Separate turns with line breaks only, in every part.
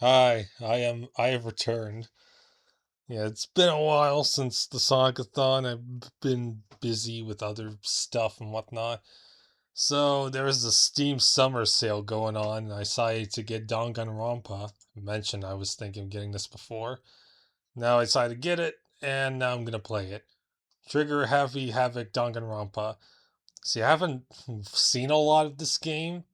Hi, I have returned. Yeah, it's been a while since the Sonic-a-thon. I've been busy with other stuff and whatnot. So there was a Steam summer sale going on, and I decided to get Danganronpa. I mentioned I was thinking of getting this before. Now I decided to get it, and now I'm gonna play it. Trigger Happy Havoc Danganronpa. See, I haven't seen a lot of this game.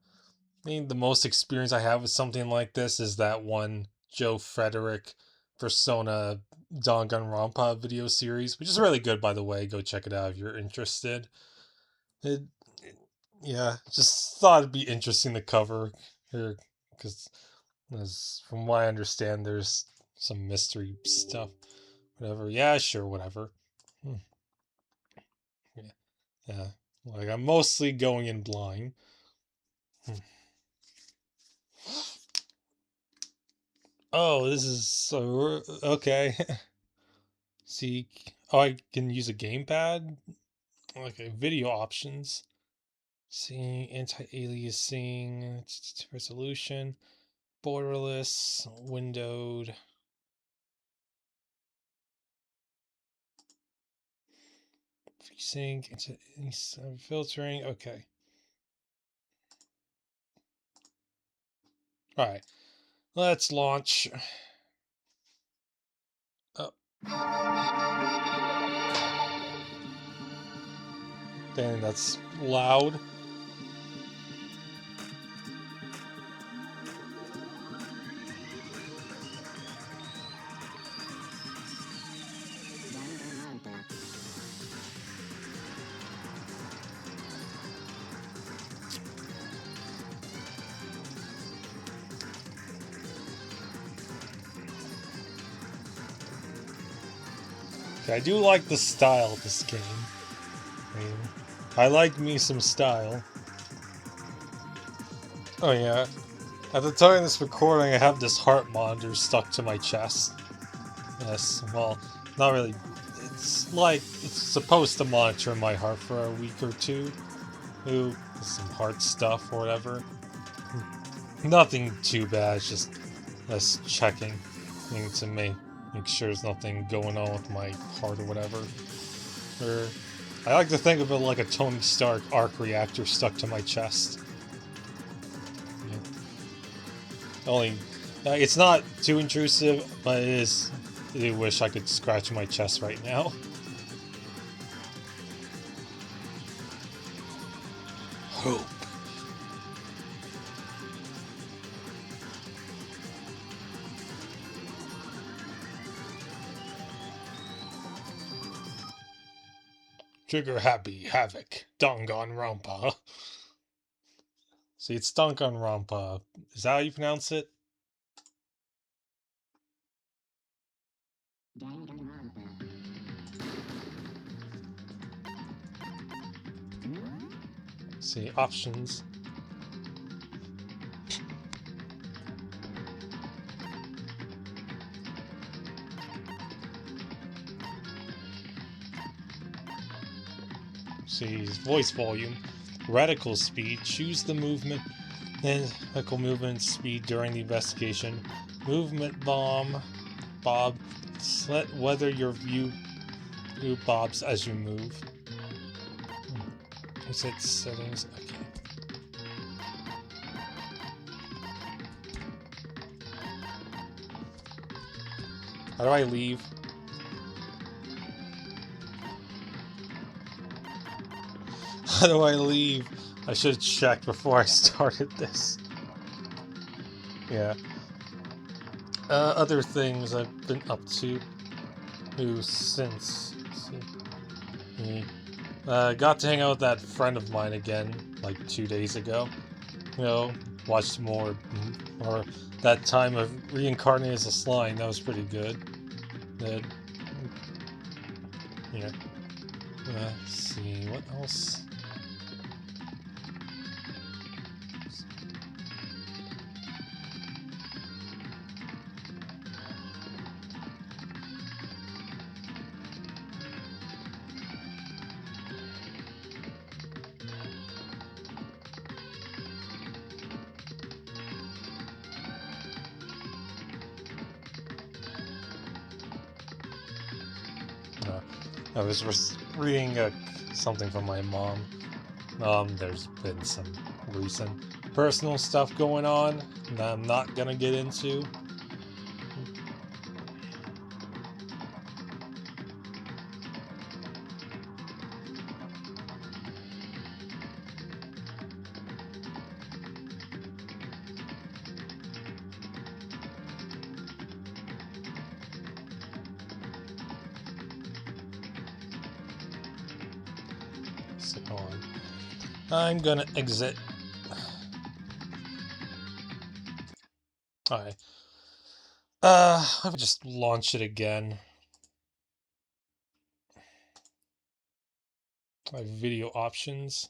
I mean, the most experience I have with something like this is that one Joe Frederick Persona Danganronpa video series, which is really good, by the way. Go check it out if you're interested. It, yeah, just thought it'd be interesting to cover here because, from what I understand, there's some mystery stuff. Whatever. Yeah, sure, whatever. Hmm, Yeah, yeah. Like I'm mostly going in blind. Hmm. Oh, this is so okay. See, oh, I can use a gamepad. Okay, video options. See, anti-aliasing, resolution, borderless, windowed. FreeSync, filtering. Okay. All right. Let's launch. Oh, dang, that's loud. Okay, I do like the style of this game. I mean, I like me some style. Oh yeah. At the time of this recording, I have this heart monitor stuck to my chest. Yes, well, not really. It's like it's supposed to monitor my heart for a week or two. Ooh, some heart stuff or whatever. Nothing too bad. It's just checking thing to make sure there's nothing going on with my heart or whatever. Or I like to think of it like a Tony Stark arc reactor stuck to my chest. Yeah. Only it's not too intrusive, but it is. I wish I could scratch my chest right now. Hope. Trigger Happy Havoc Danganronpa. See, it's Danganronpa. Is that how you pronounce it? See, options. See, voice volume. Radical speed. Choose the movement and radical movement speed during the investigation. Movement bomb. Bob. Let weather your view bobs as you move. You said settings. Okay. How do I leave? How do I leave? I should have checked before I started this. Yeah. Other things I've been up to since. See, got to hang out with that friend of mine again, like 2 days ago. You know, watched or that time of reincarnating as a slime. That was pretty good. That, yeah. Let's see, what else? I was reading something from my mom. There's been some recent personal stuff going on that I'm not gonna get into. So I'm gonna exit. Alright. I'll just launch it again. My video options.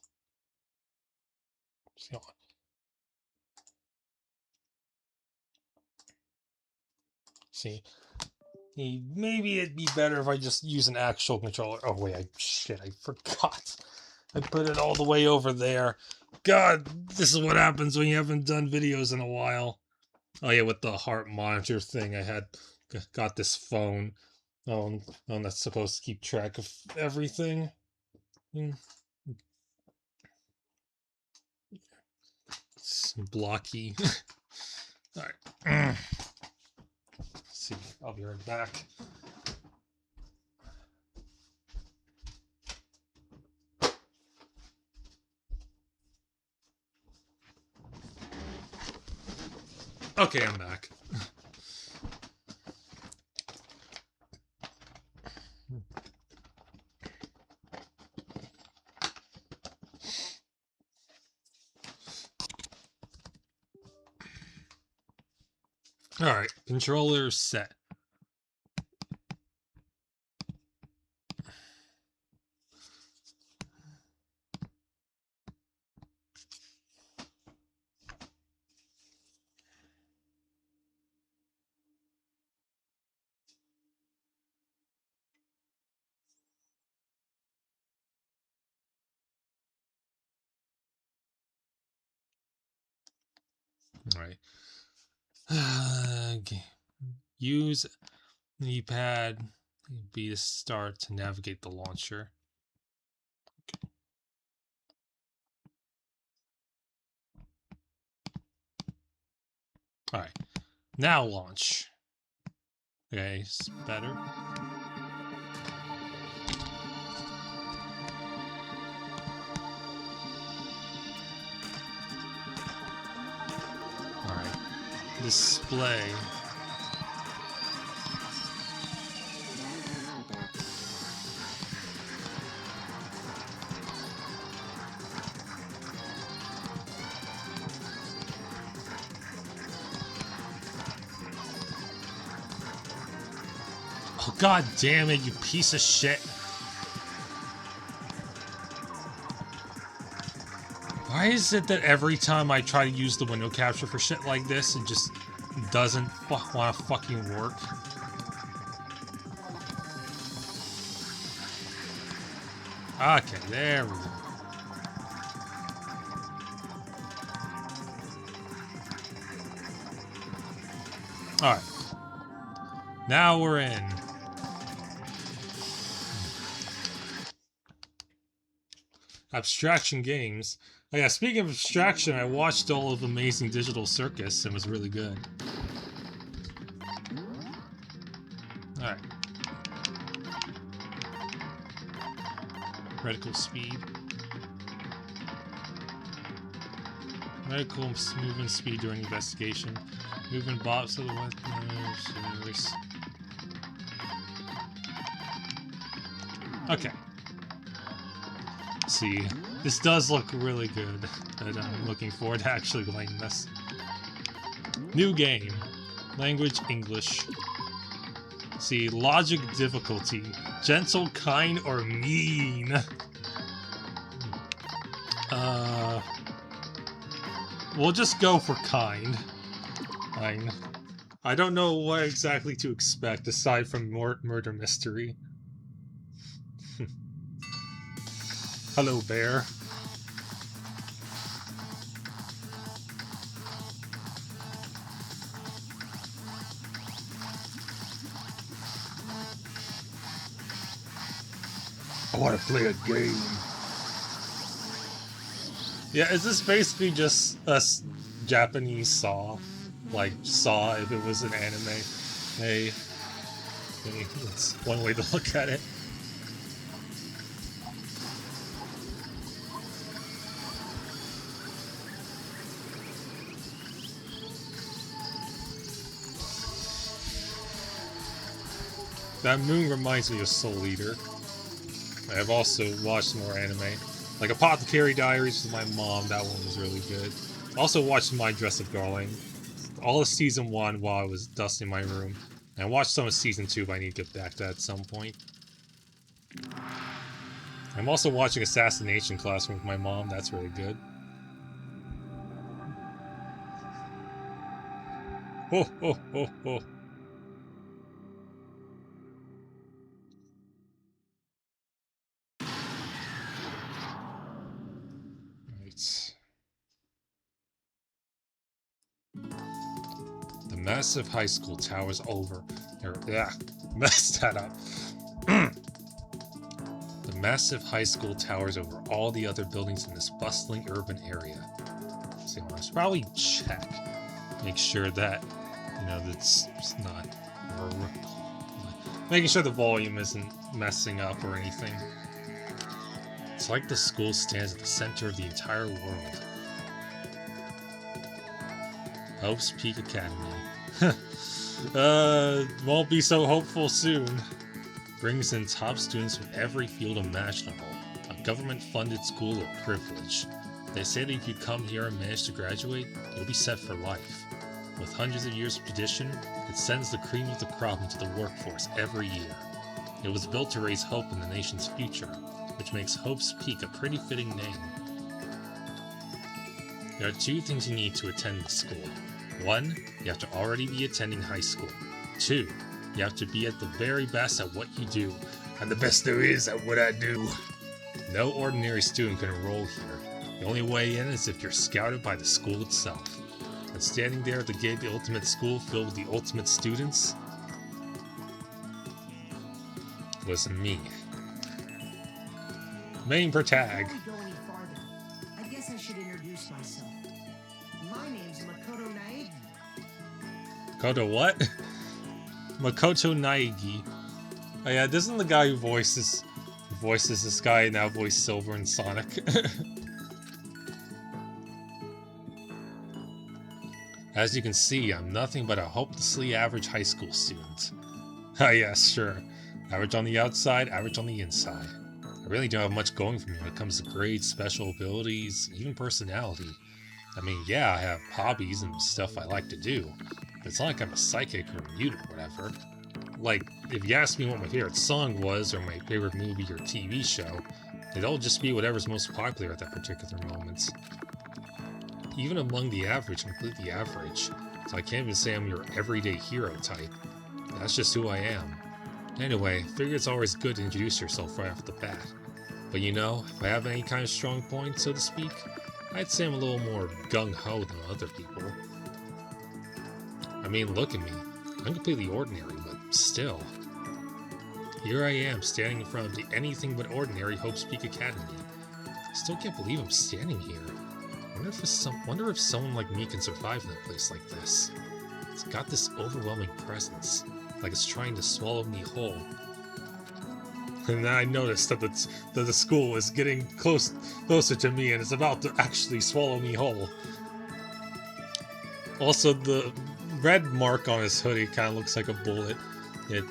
See, maybe it'd be better if I just use an actual controller. Oh wait, I forgot. I put it all the way over there. God, this is what happens when you haven't done videos in a while. Oh yeah, with the heart monitor thing, I got this phone. That's supposed to keep track of everything. It's blocky. All right. Let's see, I'll be right back. Okay, I'm back. Alright, controller set. Alright. Use the pad B to start to navigate the launcher. Alright. Now launch. Okay, it's better. Alright. Display. Oh, god damn it, you piece of shit. Why is it that every time I try to use the window capture for shit like this, it just doesn't want to fucking work? Okay, there we go. Alright. Now we're in. Abstraction games. Oh yeah, speaking of abstraction, I watched all of Amazing Digital Circus and it was really good. Alright. Reticle speed. Reticle movement speed during investigation. Movement bots of the weapons. Okay. See, this does look really good, and I'm looking forward to actually playing this. New game. Language English. See, logic difficulty. Gentle, kind, or mean? We'll just go for kind. Fine. I don't know what exactly to expect aside from murder mystery. Hello, bear.
I want to play a game.
Yeah, is this basically just a Japanese Saw? Like Saw if it was an anime? Hey, that's one way to look at it. That moon reminds me of Soul Eater. I've also watched more anime. Like Apothecary Diaries with my mom, that one was really good. Also watched My Dress Up Darling. All of season 1 while I was dusting my room. And I watched some of season 2, but I need to get back to that at some point. I'm also watching Assassination Classroom with my mom, that's really good. Ho ho ho ho. Right. The massive high school towers over. Yeah, messed that up. The massive high school towers over all the other buildings in this bustling urban area. So I should probably check, make sure that that's not, making sure the volume isn't messing up or anything. It's like the school stands at the center of the entire world. Hope's Peak Academy. Won't be so hopeful soon. Brings in top students from every field imaginable. A government-funded school of privilege. They say that if you come here and manage to graduate, you'll be set for life. With hundreds of years of tradition, it sends the cream of the crop into the workforce every year. It was built to raise hope in the nation's future, which makes Hope's Peak a pretty fitting name. There are 2 things you need to attend the school. 1, you have to already be attending high school. 2, you have to be at the very best at what you do. I'm the best there is at what I do. No ordinary student can enroll here. The only way in is if you're scouted by the school itself. And standing there at the gate of the ultimate school filled with the ultimate students was me. Main per tag.
Before we go any farther, I guess I should introduce myself. My name's Makoto Naegi.
Makoto what? Makoto Naegi. Oh yeah, this isn't the guy who voices this guy now voiced Silver and Sonic. As you can see, I'm nothing but a hopelessly average high school student. Ah yes, sure. Average on the outside, average on the inside. I really don't have much going for me when it comes to grades, special abilities, even personality. I mean, yeah, I have hobbies and stuff I like to do, but it's not like I'm a psychic or a mute or whatever. Like, if you asked me what my favorite song was, or my favorite movie or TV show, it'd all just be whatever's most popular at that particular moment. Even among the average, completely average, so I can't even say I'm your everyday hero type. That's just who I am. Anyway, figure it's always good to introduce yourself right off the bat. But if I have any kind of strong point, so to speak, I'd say I'm a little more gung-ho than other people. I mean, look at me. I'm completely ordinary, but still. Here I am, standing in front of the anything but ordinary Hope's Peak Academy. I still can't believe I'm standing here. Wonder if someone like me can survive in a place like this. It's got this overwhelming presence, like it's trying to swallow me whole. And then I noticed that the school is getting closer to me and it's about to actually swallow me whole. Also, the red mark on his hoodie kind of looks like a bullet. It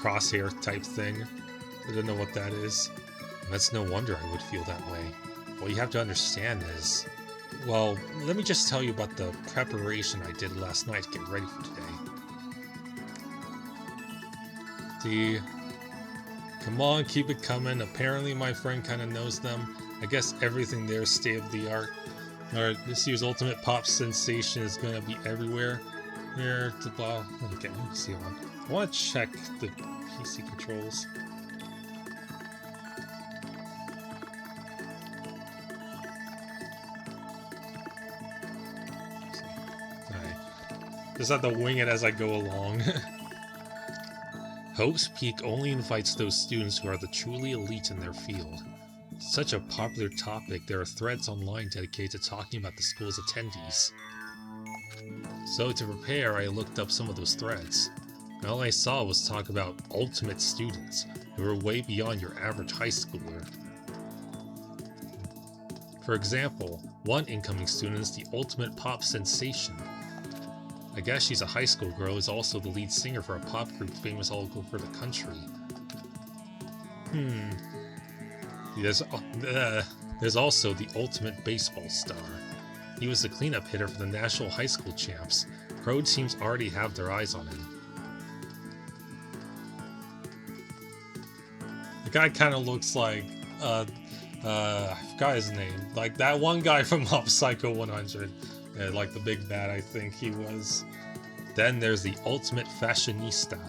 crosshair type thing. I don't know what that is. And that's no wonder I would feel that way. What you have to understand is, well, let me just tell you about the preparation I did last night to get ready for today. Come on, keep it coming. Apparently my friend kind of knows them. I guess everything there is state-of-the-art. Alright, this year's Ultimate Pop Sensation is going to be everywhere. Here, the ball. Okay, let me see one. I want to check the PC controls. Alright. Just have to wing it as I go along. Hope's Peak only invites those students who are the truly elite in their field. It's such a popular topic, there are threads online dedicated to talking about the school's attendees. So to prepare, I looked up some of those threads. And all I saw was talk about ultimate students, who are way beyond your average high schooler. For example, one incoming student is the ultimate pop sensation. I guess she's a high school girl who is also the lead singer for a pop group famous all over the country. There's also the ultimate baseball star. He was the cleanup hitter for the national high school champs. Pro teams already have their eyes on him. The guy kind of looks like, I forgot his name. Like that one guy from Mob Psycho 100. Like the big bad, I think he was. Then there's the ultimate fashionista.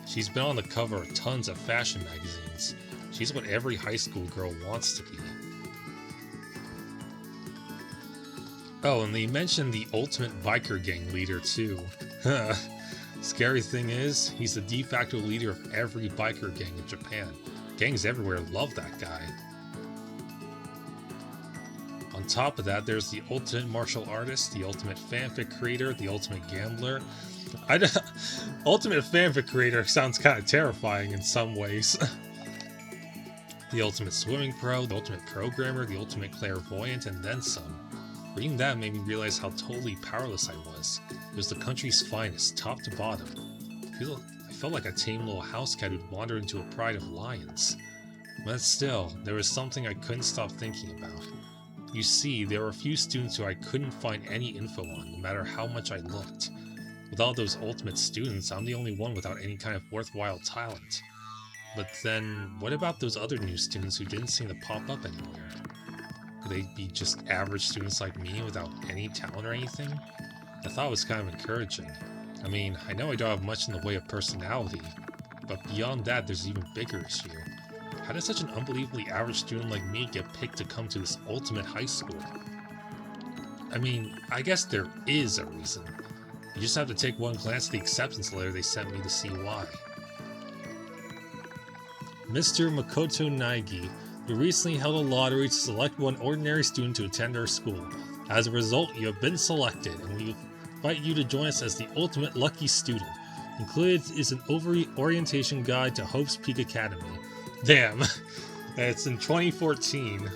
She's been on the cover of tons of fashion magazines. She's what every high school girl wants to be. Oh, and they mentioned the ultimate biker gang leader too. Scary thing is, he's the de facto leader of every biker gang in Japan. Gangs everywhere love that guy. On top of that, there's the ultimate martial artist, the ultimate fanfic creator, the ultimate gambler. Ultimate fanfic creator sounds kind of terrifying in some ways. The ultimate swimming pro, the ultimate programmer, the ultimate clairvoyant, and then some. Reading that made me realize how totally powerless I was. It was the country's finest, top to bottom. I felt like a tame little house cat who'd wandered into a pride of lions. But still, there was something I couldn't stop thinking about. You see, there were a few students who I couldn't find any info on, no matter how much I looked. With all those ultimate students, I'm the only one without any kind of worthwhile talent. But then, what about those other new students who didn't seem to pop up anywhere? Could they be just average students like me without any talent or anything? I thought it was kind of encouraging. I mean, I know I don't have much in the way of personality, but beyond that, there's an even bigger issue. How does such an unbelievably average student like me get picked to come to this ultimate high school? I mean, I guess there is a reason. You just have to take one glance at the acceptance letter they sent me to see why. Mr. Makoto Naigi, we recently held a lottery to select one ordinary student to attend our school. As a result, you have been selected, and we invite you to join us as the ultimate lucky student. Included is an orientation guide to Hope's Peak Academy. Damn, it's in 2014.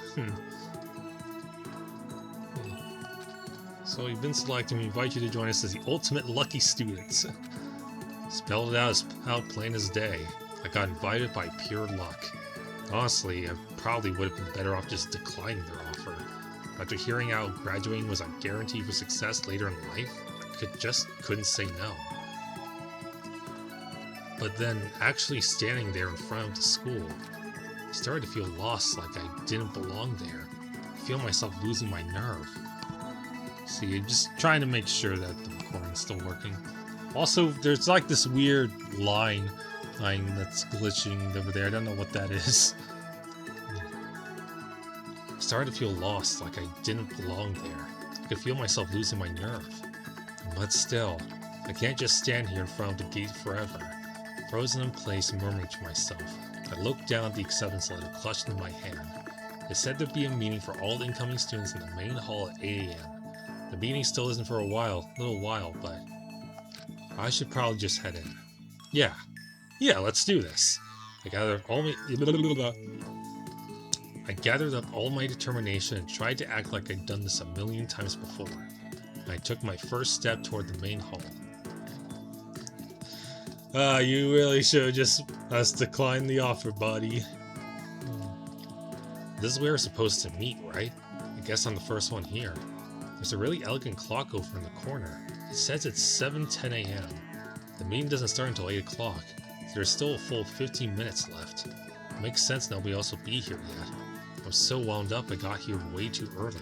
So you've been selected, and we invite you to join us as the ultimate lucky students. Spelled it out as plain as day. I got invited by pure luck. Honestly, I probably would have been better off just declining their offer. After hearing how graduating was a guarantee for success later in life, I couldn't say no. But then, actually standing there in front of the school, I started to feel lost, like I didn't belong there. I feel myself losing my nerve. See, I'm just trying to make sure that the recording's still working. Also, there's like this weird line that's glitching over there. I don't know what that is. I started to feel lost, like I didn't belong there. I could feel myself losing my nerve. But still, I can't just stand here in front of the gate forever. Frozen in place, murmuring to myself, I looked down at the acceptance letter clutched in my hand. It said there'd be a meeting for all the incoming students in the main hall at 8 a.m. The meeting still isn't for a little while, but I should probably just head in. Yeah, let's do this. I gathered up all my determination and tried to act like I'd done this a million times before. And I took my first step toward the main hall. You really should just decline the offer, buddy. This is where we're supposed to meet, right? I guess I'm the first one here. There's a really elegant clock over in the corner. It says it's 7:10 a.m. The meeting doesn't start until 8 o'clock, so there's still a full 15 minutes left. It makes sense nobody else will be here yet. I was so wound up I got here way too early.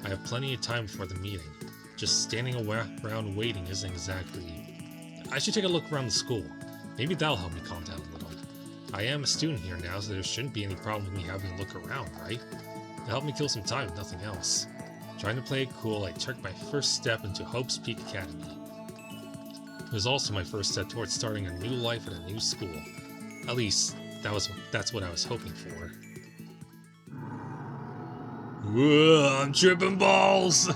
I have plenty of time before the meeting. Just standing around waiting isn't exactly... I should take a look around the school. Maybe that'll help me calm down a little. I am a student here now, so there shouldn't be any problem with me having a look around, right? It'll help me kill some time if nothing else. Trying to play it cool, I took my first step into Hope's Peak Academy. It was also my first step towards starting a new life at a new school. At least, that's what I was hoping for. Whoa, I'm tripping balls!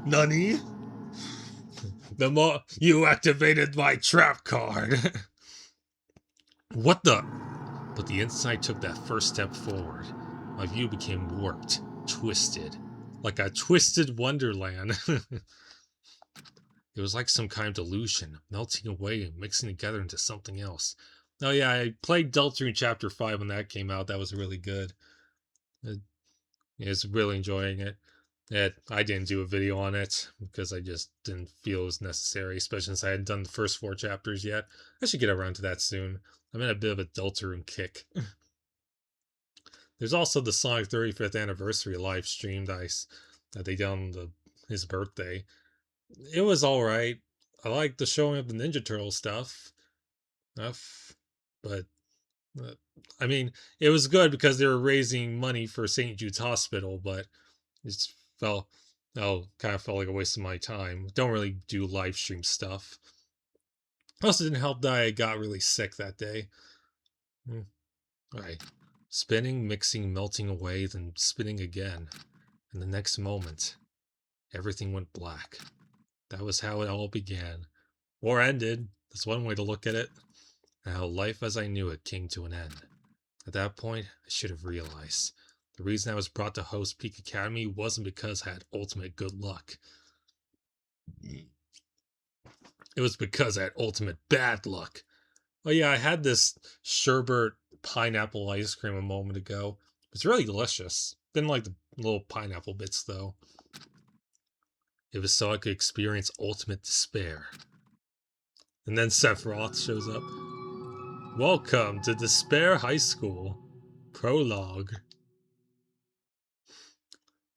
Nani? The more you activated my trap card. What the? But the instant I took that first step forward, my view became warped, twisted, like a twisted wonderland. It was like some kind of delusion, melting away and mixing together into something else. Oh yeah, I played Deltarune Chapter 5 when that came out. That was really good. I was really enjoying it. I didn't do a video on it because I just didn't feel it was necessary, especially since I hadn't done the first 4 chapters yet. I should get around to that soon. I'm in a bit of a Deltarune kick. There's also the Sonic 35th anniversary live stream that they did on his birthday. It was alright. I liked the showing of the Ninja Turtle stuff. But, I mean, it was good because they were raising money for St. Jude's Hospital, but it just kind of felt like a waste of my time. Don't really do live stream stuff. Also didn't help that I got really sick that day. Alright. Spinning, mixing, melting away, then spinning again. And the next moment, everything went black. That was how it all began. Or ended. That's one way to look at it. And how life as I knew it came to an end. At that point, I should have realized. The reason I was brought to host Peak Academy wasn't because I had ultimate good luck. It was because I had ultimate bad luck. Oh yeah, I had this sherbet pineapple ice cream a moment ago. It's really delicious. Didn't like the little pineapple bits though. It was so I could experience ultimate despair. And then Sephiroth shows up. Welcome to Despair High School. Prologue.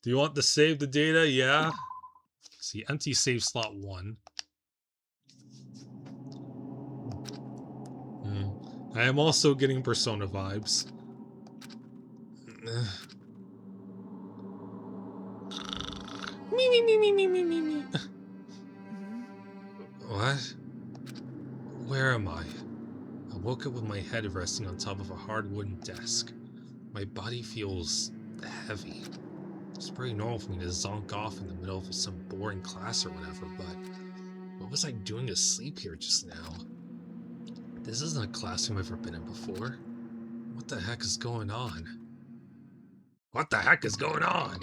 Do you want to save the data? Yeah. See, empty save slot 1. I am also getting Persona vibes. Me. What? Where am I? I woke up with my head resting on top of a hard wooden desk. My body feels heavy. It's pretty normal for me to zonk off in the middle of some boring class or whatever, but what was I doing asleep here just now? This isn't a classroom I've ever been in before. What the heck is going on? What the heck is going on?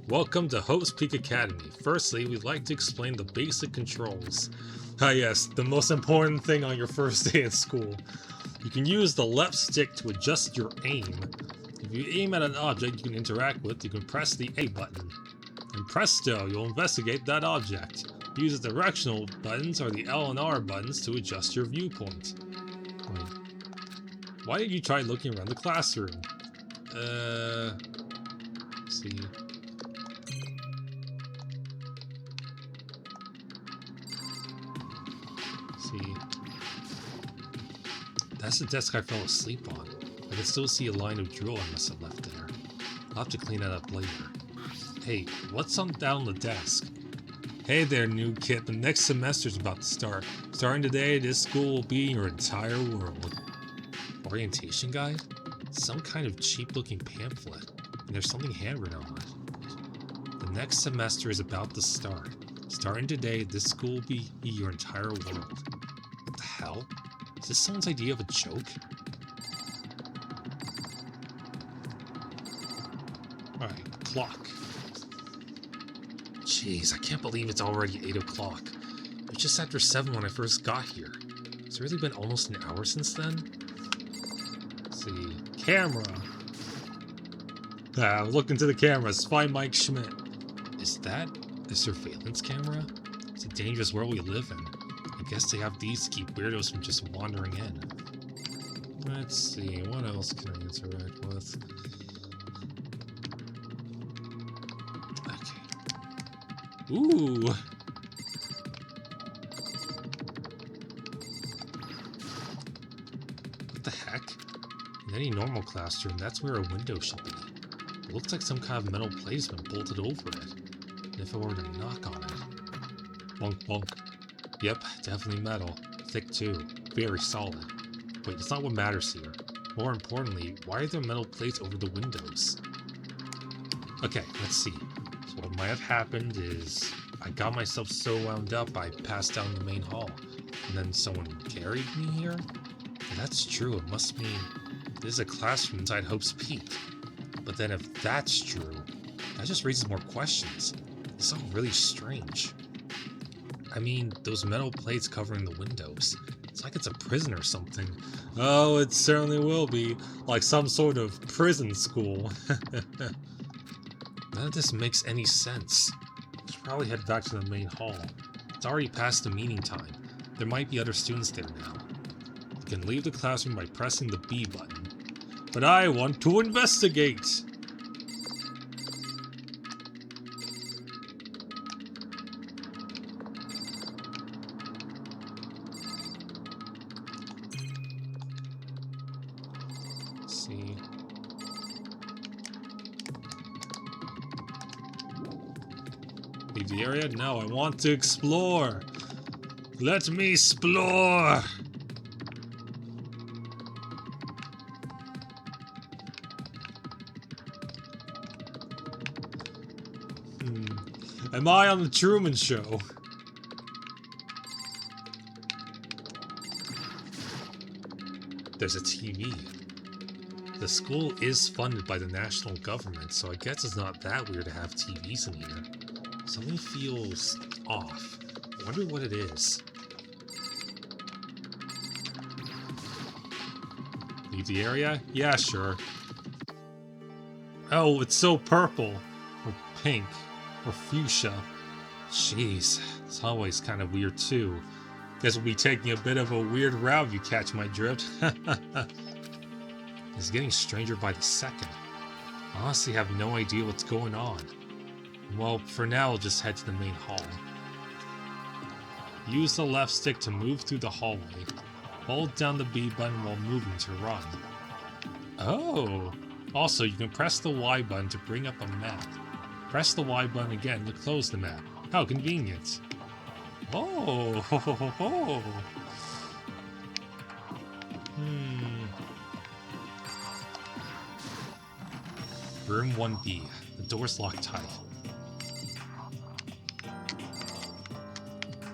Welcome to Hope's Peak Academy. Firstly, we'd like to explain the basic controls. Ah yes, the most important thing on your first day at school. You can use the left stick to adjust your aim. If you aim at an object you can interact with, you can press the A button. And presto, you'll investigate that object. Use the directional buttons or the L and R buttons to adjust your viewpoint. Wait, why did you try looking around the classroom? Let's see. That's the desk I fell asleep on. I can still see a line of drool I must have left there. I'll have to clean that up later. Hey, what's on down on the desk? Hey there, new kid. The next semester's about to start. Starting today, this school will be your entire world. Orientation guide? Some kind of cheap-looking pamphlet. And there's something handwritten on it. The next semester is about to start. Starting today, this school will be your entire world. What the hell? Is this someone's idea of a joke? Alright, clock. Jeez, I can't believe it's already 8 o'clock. It was just after 7 when I first got here. It's really been almost an hour since then? Let's see. Camera! Look into the cameras. Find Mike Schmidt. Is that a surveillance camera? It's a dangerous world we live in. I guess they have these to keep weirdos from just wandering in. Let's see, what else can I interact with? Okay. Ooh! What the heck? In any normal classroom, that's where a window should be. It looks like some kind of metal plate has been bolted over it. And if I were to knock on it... Bonk, bonk. Yep, definitely metal. Thick too. Very solid. Wait, it's not what matters here. More importantly, why are there metal plates over the windows? Okay, let's see. So what might have happened is I got myself so wound up I passed down the main hall. And then someone carried me here? If that's true, it must mean this is a classroom inside Hope's Peak. But then if that's true, that just raises more questions. It's all really strange. I mean, those metal plates covering the windows. It's like it's a prison or something. Oh, it certainly will be. Like some sort of prison school. None of this makes any sense. I should probably head back to the main hall. It's already past the meeting time. There might be other students there now. You can leave the classroom by pressing the B button. But I want to investigate! Let's see. Leave the area? No, I want to explore! Let me explore! Am I on the Truman Show? There's a TV. The school is funded by the national government, so I guess it's not that weird to have TVs in here. Something feels off. I wonder what it is. Leave the area? Yeah, sure. Oh, it's so purple. Or pink. Or fuchsia. Jeez, it's always kind of weird too. Guess we'll be taking a bit of a weird route if you catch my drift. It's getting stranger by the second. I honestly have no idea what's going on. Well, for now, I'll just head to the main hall. Use the left stick to move through the hallway. Hold down the B button while moving to run. Oh! Also, you can press the Y button to bring up a map. Press the Y button again to close the map. How convenient. Oh! Ho, ho, ho, ho. Room 1B. The door's locked tight.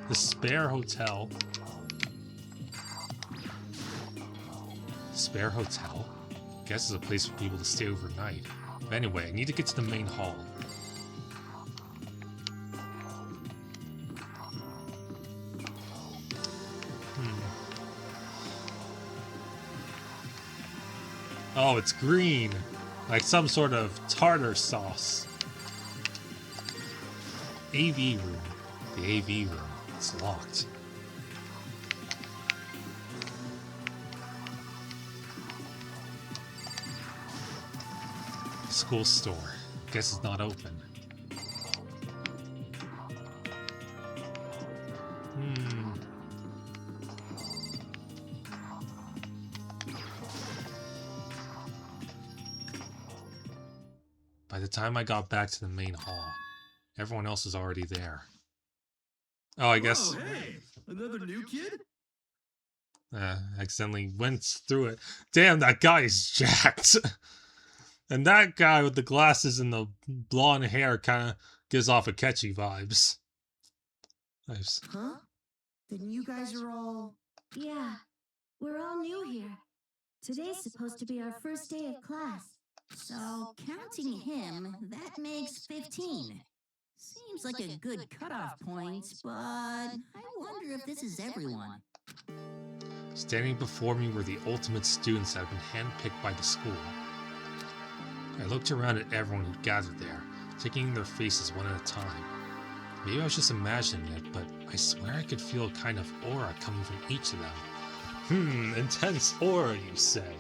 The Spare Hotel. Spare Hotel? Guess it's a place for people to stay overnight. But anyway, I need to get to the main hall. Oh, it's green. Like some sort of tartar sauce. AV room. The AV room. It's locked. School store. Guess it's not open. By the time I got back to the main hall, everyone else was already there. Oh, I guess...
Oh, hey! Another new kid?
Accidentally went through it. Damn, that guy is jacked! And that guy with the glasses and the blonde hair kind of gives off a catchy vibes. Nice.
Huh? Then you guys are all...
Yeah, we're all new here. Today's supposed to be our first day of class.
So, counting him, that makes 15. Seems like a good cutoff point, but I wonder if this is everyone.
Standing before me were the ultimate students that had been handpicked by the school. I looked around at everyone who gathered there, taking their faces one at a time. Maybe I was just imagining it, but I swear I could feel a kind of aura coming from each of them. Intense aura, you say?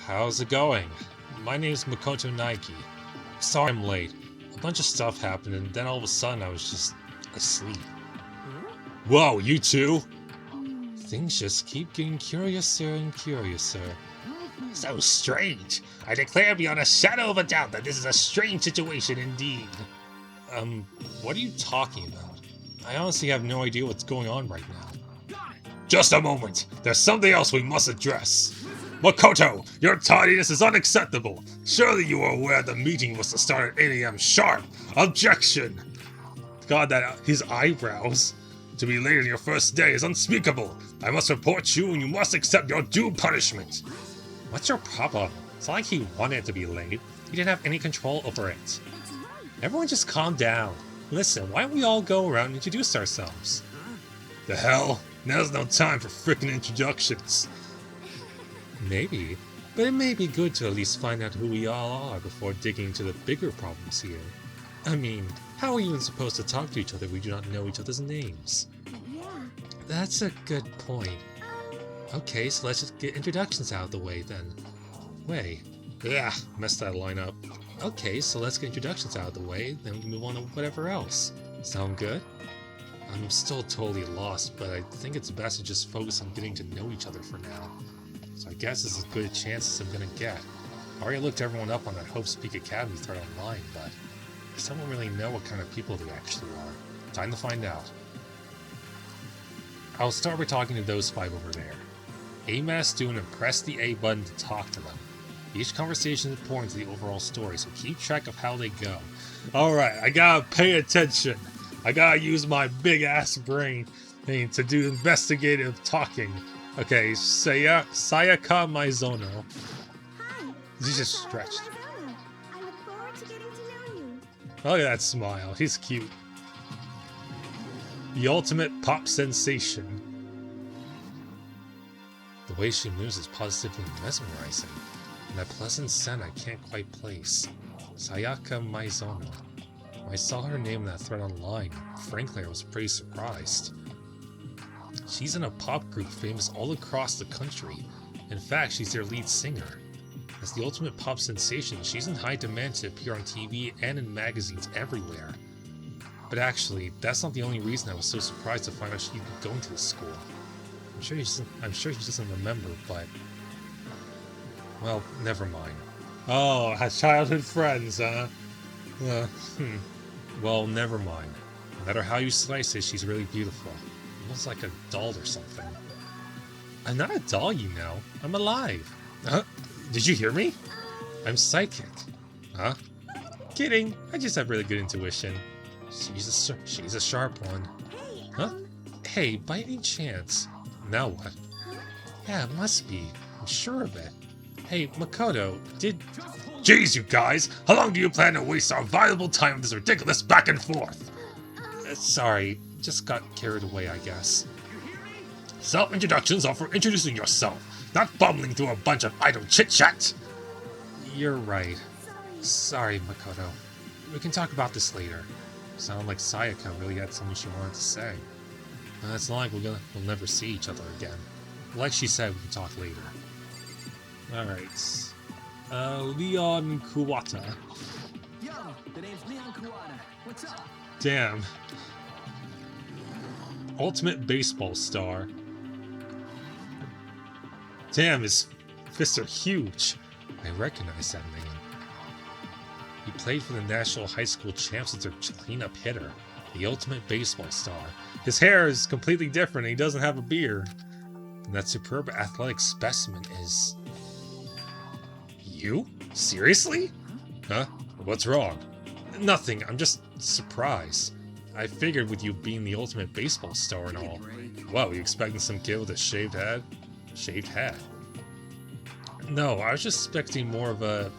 How's it going? My name's Makoto Nike. Sorry I'm late. A bunch of stuff happened and then all of a sudden I was just asleep. Whoa, you two? Things just keep getting curiouser and curiouser.
So strange. I declare beyond a shadow of a doubt that this is a strange situation indeed.
What are you talking about? I honestly have no idea what's going on right now.
Just a moment. There's something else we must address. Makoto, your tardiness is unacceptable. Surely you are aware the meeting was to start at 8 a.m. sharp. Objection!
God, his eyebrows.
To be late on your first day is unspeakable. I must report you and you must accept your due punishment.
What's your problem? It's not like he wanted it to be late. He didn't have any control over it. Everyone just calm down. Listen, why don't we all go around and introduce ourselves?
The hell? Now's no time for frickin' introductions.
Maybe, but it may be good to at least find out who we all are before digging into the bigger problems here. I mean, how are we even supposed to talk to each other if we do not know each other's names?
Yeah.
That's a good point. Okay, so let's just get introductions out of the way then. Wait. Yeah, messed that line up. Okay, so let's get introductions out of the way, then we can move on to whatever else. Sound good? I'm still totally lost, but I think it's best to just focus on getting to know each other for now. So I guess this is as good a chance as I'm gonna get. I already looked everyone up on that Hope Speak Academy thread online, but I still don't really know what kind of people they actually are. Time to find out. I'll start by talking to those 5 over there. Aim at a student and press the A button to talk to them. Each conversation is important to the overall story, so keep track of how they go. Alright, I gotta pay attention. I gotta use my big ass brain to do investigative talking. Okay, Sayaka Maizono.
Hi.
He's just stretched.
I look forward to getting to know you.
Look at that smile. He's cute. The ultimate pop sensation. The way she moves is positively mesmerizing, and that pleasant scent I can't quite place. Sayaka Maizono. When I saw her name in that thread online, frankly I was pretty surprised. She's in a pop group famous all across the country. In fact, she's their lead singer. As the ultimate pop sensation, she's in high demand to appear on TV and in magazines everywhere. But actually, that's not the only reason I was so surprised to find out she'd be going to this school. I'm sure she doesn't remember, but... well, never mind. Oh, has childhood friends, huh? Well, never mind. No matter how you slice it, she's really beautiful. Almost like a doll or something. I'm not a doll, you know. I'm alive. Huh? Did you hear me? I'm psychic. Huh? Kidding. I just have really good intuition. She's a sharp one.
Hey,
Huh? Hey, by any chance? Now what? Yeah, it must be. I'm sure of it. Hey, Makoto,
Jeez, you guys! How long do you plan to waste our valuable time with this ridiculous back and forth?
Sorry, just got carried away, I guess.
Self-introductions are for introducing yourself, not bumbling through a bunch of idle chit-chat!
You're right. Sorry, Makoto. We can talk about this later. Sounded like Sayaka really had something she wanted to say. It's not like we'll never see each other again. Like she said, we can talk later. Alright. Leon Kuwata.
Yo, the name's Leon Kawada. What's up?
Damn. Ultimate baseball star. Damn, his fists are huge. I recognize that name. He played for the National High School Champs as their cleanup hitter. The ultimate baseball star. His hair is completely different and he doesn't have a beard. And that superb athletic specimen is... you? Seriously? Huh? What's wrong? Nothing, I'm just surprised. I figured with you being the ultimate baseball star and all. Wow, you expecting some kid with a shaved head? Shaved head? No, I was just expecting more of a,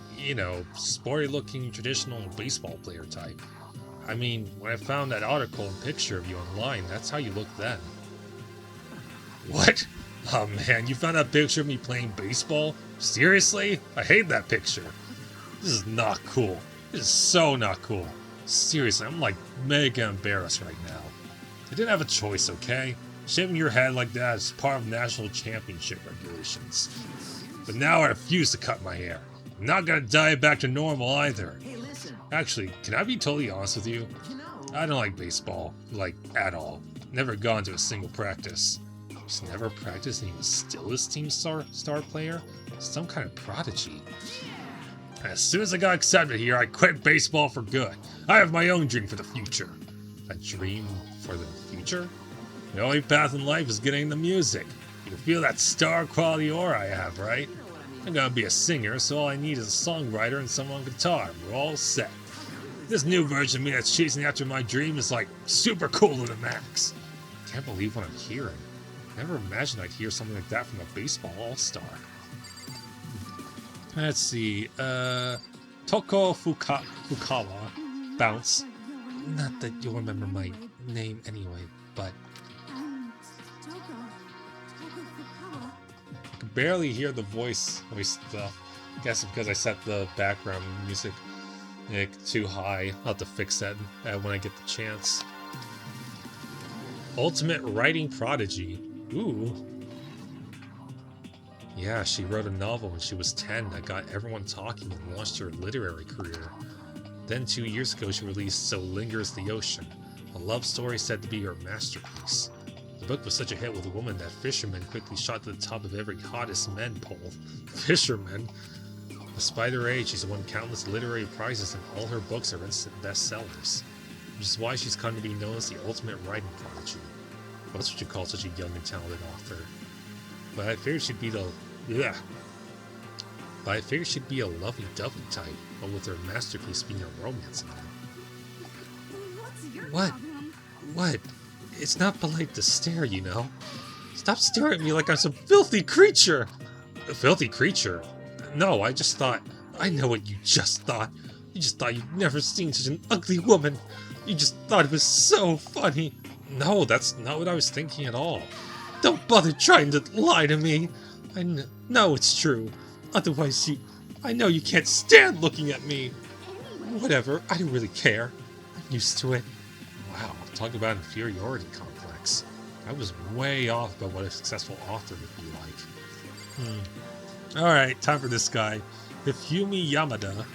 sporty looking traditional baseball player type. I mean, when I found that article and picture of you online, that's how you looked then. What? Oh man, you found that picture of me playing baseball? Seriously? I hate that picture. This is not cool. This is so not cool. Seriously, I'm like mega embarrassed right now. I didn't have a choice, okay? Shaving your head like that is part of national championship regulations. But now I refuse to cut my hair. I'm not gonna dye it back to normal either.
Hey, listen.
Actually, can I be totally honest with you?
You know,
I don't like baseball, like, at all.
Never gone to a single practice. Just never practiced and he was still his team star player? Some kind of prodigy. As soon as I got accepted here, I quit baseball for good. I have my own dream for the future. A dream for the future? The only path in life is getting into music. You can feel that star quality aura I have, right? I'm gonna be a singer, so all I need is a songwriter and someone on guitar. We're all set. This new version of me that's chasing after my dream is like super cool to the max. Can't believe what I'm hearing. Never imagined I'd hear something like that from a baseball all-star. Let's see, Toko Fukawa, Bounce. Not that you'll remember my name anyway, but... I can barely hear the voice stuff. I guess because I set the background music too high. I'll have to fix that when I get the chance. Ultimate writing prodigy. Ooh. Yeah, she wrote a novel when she was 10 that got everyone talking and launched her literary career. Then 2 years ago she released So Lingers the Ocean, a love story said to be her masterpiece. The book was such a hit with a woman that fishermen quickly shot to the top of every hottest men poll. Fishermen? Despite her age, she's won countless literary prizes and all her books are instant bestsellers. Which is why she's come to be known as the ultimate writing prodigy. What else would you call such a young and talented author? But I figured she'd be a lovey-dovey type, but with her masterpiece being a romance novel. What? What? It's not polite to stare, you know. Stop staring at me like I'm some filthy creature! A filthy creature? No, I just thought... I know what you just thought. You just thought you'd never seen such an ugly woman. You just thought it was so funny. No, that's not what I was thinking at all. Don't bother trying to lie to me. I know it's true. Otherwise I know you can't stand looking at me. Whatever, I don't really care. I'm used to it. Wow, talk about inferiority complex. I was way off about what a successful author would be like. Alright, time for this guy. Hifumi Yamada.
I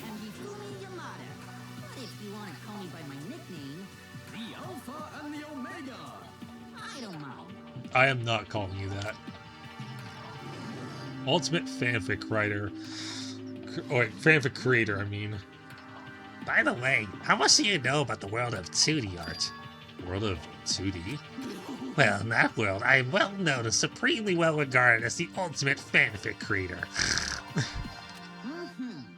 am Hifumi Yamada. But if you want to call me by my nickname,
The Alpha and the Omega.
I don't mind.
I am not calling you that. Ultimate fanfic writer. Wait, fanfic creator, I mean. By the way, how much do you know about the world of 2D art? World of 2D? Well, in that world, I am well known and supremely well regarded as the ultimate fanfic creator.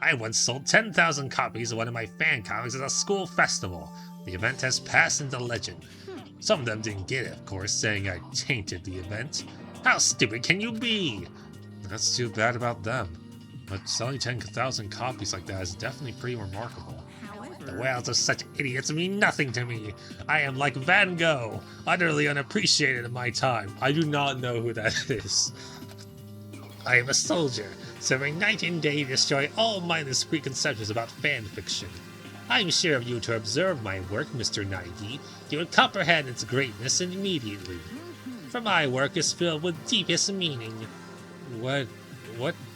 I once sold 10,000 copies of one of my fan comics at a school festival. The event has passed into legend. Some of them didn't get it, of course, saying I tainted the event. How stupid can you be? That's too bad about them. But selling 10,000 copies like that is definitely pretty remarkable. The wails of such idiots mean nothing to me. I am like Van Gogh, utterly unappreciated in my time. I do not know who that is. I am a soldier, serving night and day to destroy all mindless preconceptions about fan fiction. I am sure if you were to observe my work, Mr. Naigi, you would comprehend its greatness immediately. For my work is filled with deepest meaning. What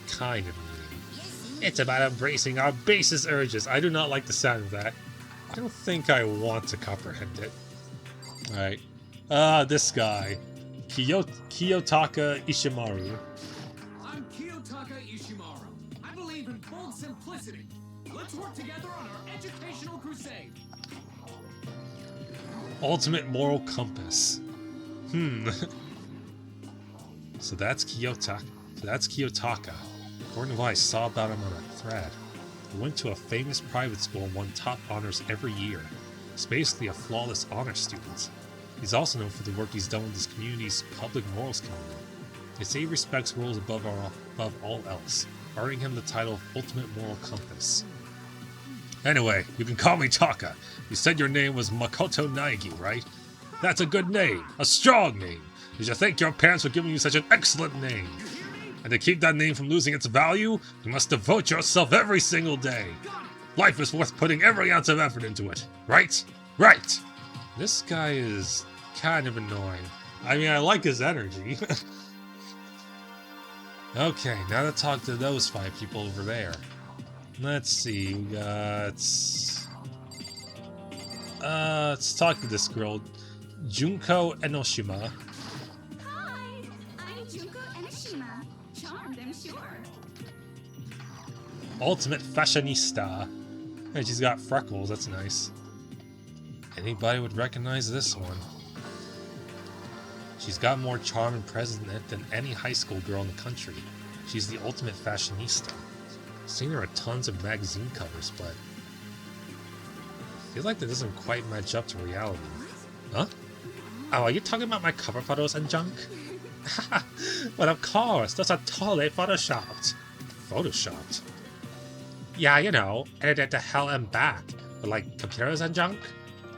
kind of meaning? It's about embracing our basest urges. I do not like the sound of that. I don't think I want to comprehend it. Alright. This guy. Kiyotaka Ishimaru.
I'm Kiyotaka Ishimaru. I believe in bold simplicity. Let's work together on our educational crusade.
Ultimate moral compass. So that's Kiyotaka. According to what I saw about him on a thread, he went to a famous private school and won top honors every year. He's basically a flawless honor student. He's also known for the work he's done with his community's public morals community. They say he respects rules above all else, earning him the title of Ultimate Moral Compass. Anyway, you can call me Taka. You said your name was Makoto Naegi, right? That's a good name, a strong name. You should thank your parents for giving you such an excellent name. And to keep that name from losing its value, you must devote yourself every single day. Life is worth putting every ounce of effort into it, right? Right! This guy is kind of annoying. I mean, I like his energy. Okay, now to talk to those 5 people over there. Let's see, we got...
Let's talk to this girl, Junko Enoshima.
Hi, I'm Junko Enoshima. Charmed, I'm sure.
Ultimate fashionista. Hey, she's got freckles, that's nice. Anybody would recognize this one. She's got more charm and presence in it than any high school girl in the country. She's the ultimate fashionista. I've seen her at tons of magazine covers, but I feel like that doesn't quite match up to reality. Huh? Oh, are you talking about my cover photos and junk? Well, of course, those are totally photoshopped. Photoshopped? Yeah, you know, edited to hell and back, with like computers and junk.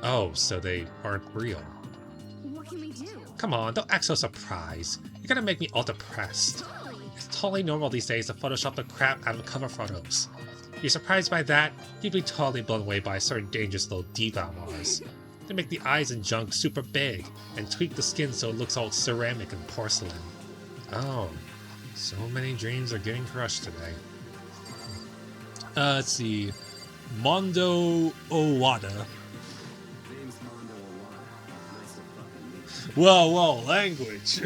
Oh, so they aren't real.
What can we do?
Come on, don't act so surprised. You're gonna make me all depressed. It's totally normal these days to Photoshop the crap out of cover photos. If you're surprised by that, you'd be totally blown away by certain dangerous little diva of ours. They make the eyes and junk super big, and tweak the skin so it looks all ceramic and porcelain. Oh, so many dreams are getting crushed today. Let's see. Mondo Owada. Whoa, language!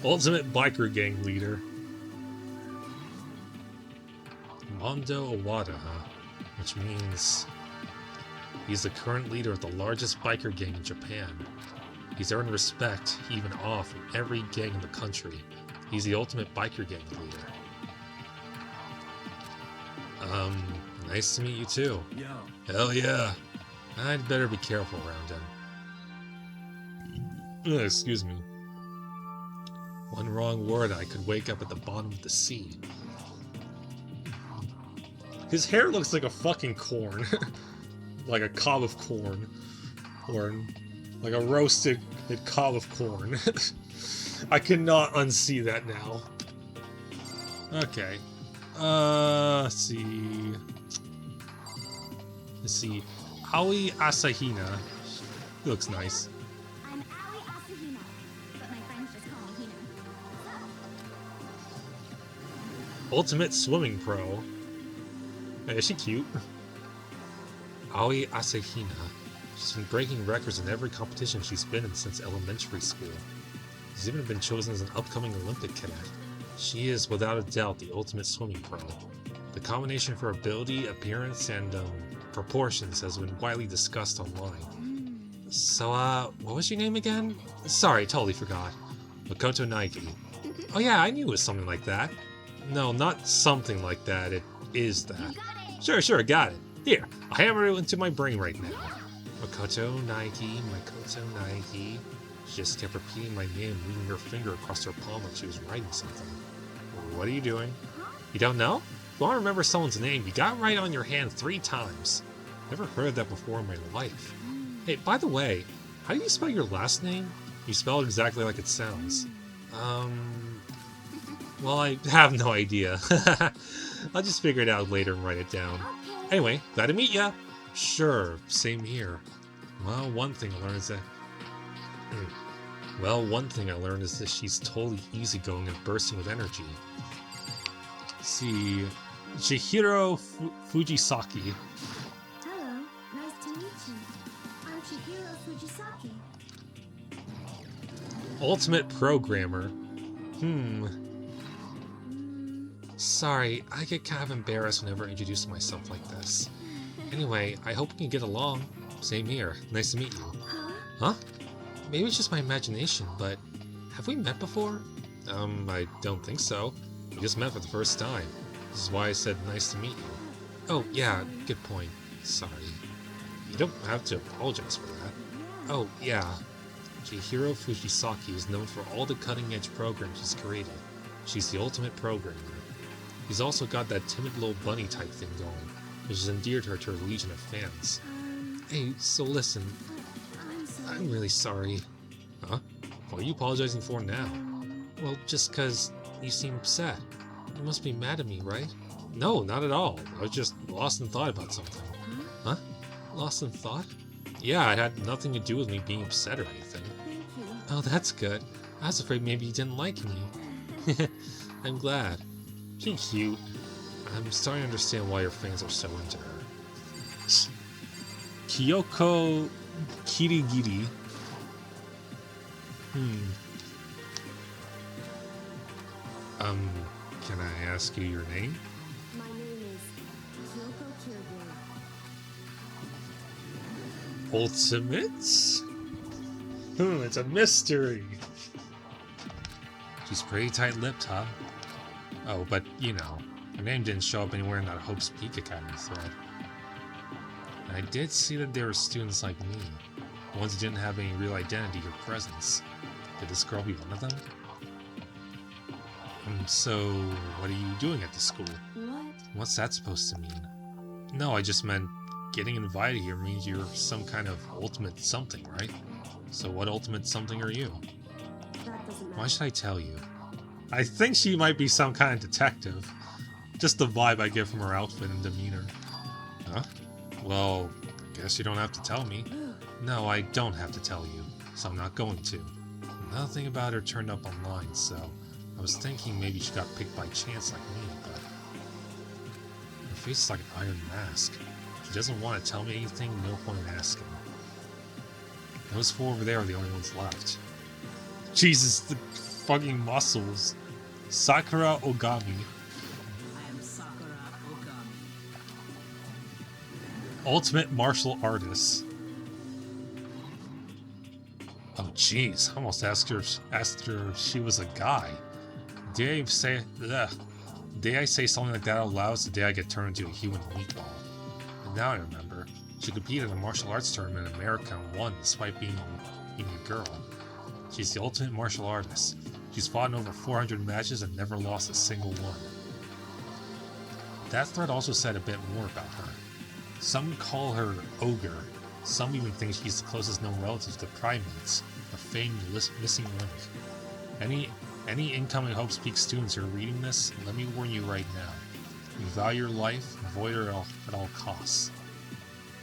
Ultimate biker gang leader. Mondo Owada, huh? Which means he's the current leader of the largest biker gang in Japan. He's earned respect, even awe, from every gang in the country. He's the ultimate biker gang leader. Nice to meet you too.
Yo.
Hell yeah. I'd better be careful around him. Excuse me. One wrong word, I could wake up at the bottom of the sea. His hair looks like a fucking corn. Like a cob of corn. Or like a roasted cob of corn. I cannot unsee that now. Okay. Let's see. Aoi Asahina. He looks nice.
I'm Aoi Asahina, but my friends just call me Hina.
Ultimate swimming pro. Hey, is she cute? Aoi Asahina. She's been breaking records in every competition she's been in since elementary school. She's even been chosen as an upcoming Olympic cadet. She is, without a doubt, the ultimate swimming pro. The combination of her ability, appearance, and proportions has been widely discussed online. So, what was your name again? Sorry, totally forgot. Makoto Nike. Oh yeah, I knew it was something like that. No, not something like that, it is that. Sure, got it. Here, I'll hammer it into my brain right now. Makoto Nike. She just kept repeating my name, moving her finger across her palm like she was writing something. What are you doing? You don't know? If you want to remember someone's name, you gotta write it on your hand 3 times. Never heard that before in my life. Hey, by the way, how do you spell your last name? You spell it exactly like it sounds. Well, I have no idea. I'll just figure it out later and write it down. Anyway, glad to meet ya! Sure, same here. Well, one thing I learned is that she's totally easygoing and bursting with energy. Let's see. Chihiro Fujisaki.
Hello, nice to meet you. I'm Chihiro Fujisaki.
Ultimate programmer. Sorry, I get kind of embarrassed whenever I introduce myself like this. Anyway, I hope we can get along. Same here. Nice to meet you. Huh? Maybe it's just my imagination, but have we met before? I don't think so. We just met for the first time. This is why I said nice to meet you. Oh, yeah, good point. Sorry. You don't have to apologize for that. Oh, yeah. Chihiro Fujisaki is known for all the cutting-edge programs she's created. She's the ultimate programmer. He's also got that timid little bunny type thing going, which has endeared her to her legion of fans. Hey, so listen. I'm really sorry. Huh? What are you apologizing for now? Well, just 'cause you seem upset. You must be mad at me, right? No, not at all. I was just lost in thought about something. Huh? Lost in thought? Yeah, it had nothing to do with me being upset or anything. Oh, that's good. I was afraid maybe you didn't like me. I'm glad. She's cute. I'm starting to understand why your fans are so into her. Kyoko Kirigiri.
Can I ask you your name?
My name is Kyoko Kirigiri.
Ultimates? It's a mystery.
She's pretty tight-lipped, huh? Oh, but, you know, her name didn't show up anywhere in that Hope's Peak Academy thread. And I did see that there were students like me, ones who didn't have any real identity or presence. Could this girl be one of them? So, what are you doing at the school?
What?
What's that supposed to mean? No, I just meant getting invited here means you're some kind of ultimate something, right? So what ultimate something are you?
That doesn't matter.
Why should I tell you?
I think she might be some kind of detective. Just the vibe I get from her outfit and demeanor.
Huh? Well, I guess you don't have to tell me. No, I don't have to tell you, so I'm not going to. Nothing about her turned up online, so I was thinking maybe she got picked by chance like me, but her face is like an iron mask. She doesn't want to tell me anything, no point in asking. Those four over there are the only ones left.
Jesus, the fucking muscles. Sakura Ogami.
I am Sakura Okami.
Ultimate martial artist.
Oh jeez, I almost asked her if she was a guy. Did I say something like that out loud is the day I get turned into a human meatball. And now I remember, she competed in a martial arts tournament in America and won despite being a girl. She's the ultimate martial artist. She's fought in over 400 matches and never lost a single one. That thread also said a bit more about her. Some call her Ogre. Some even think she's the closest known relative to Primates, a famed missing link. Any incoming Hope's Peak students who are reading this, let me warn you right now. You value your life, avoid her at all costs.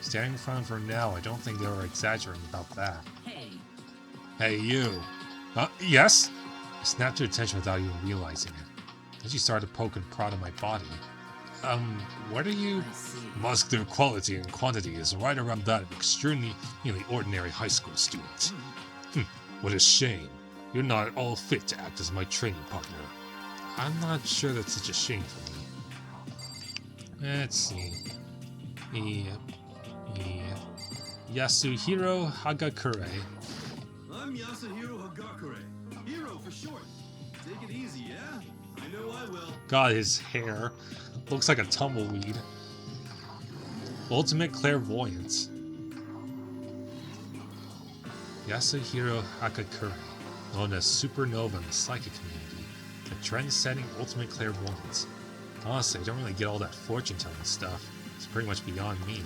Standing in front of her now, I don't think they were exaggerating about that.
Hey,
Hey, you. Yes? I snapped her attention without even realizing it. Then she started to poke and prod at my body. What are you?
I see.
Muscular quality and quantity is right around that of extremely ordinary high school student. What a shame. You're not at all fit to act as my training partner. I'm not sure that's such a shame for me. Let's see. Yasuhiro Hagakure.
I'm Yasuhiro Hagakure. Hero for short. Take it easy, yeah? I know I will.
God, his hair looks like a tumbleweed. Ultimate clairvoyance.
Yasuhiro Hagakure, known as Supernova in the psychic community, a trend-setting ultimate clairvoyance. Honestly, I don't really get all that fortune-telling stuff. It's pretty much beyond me.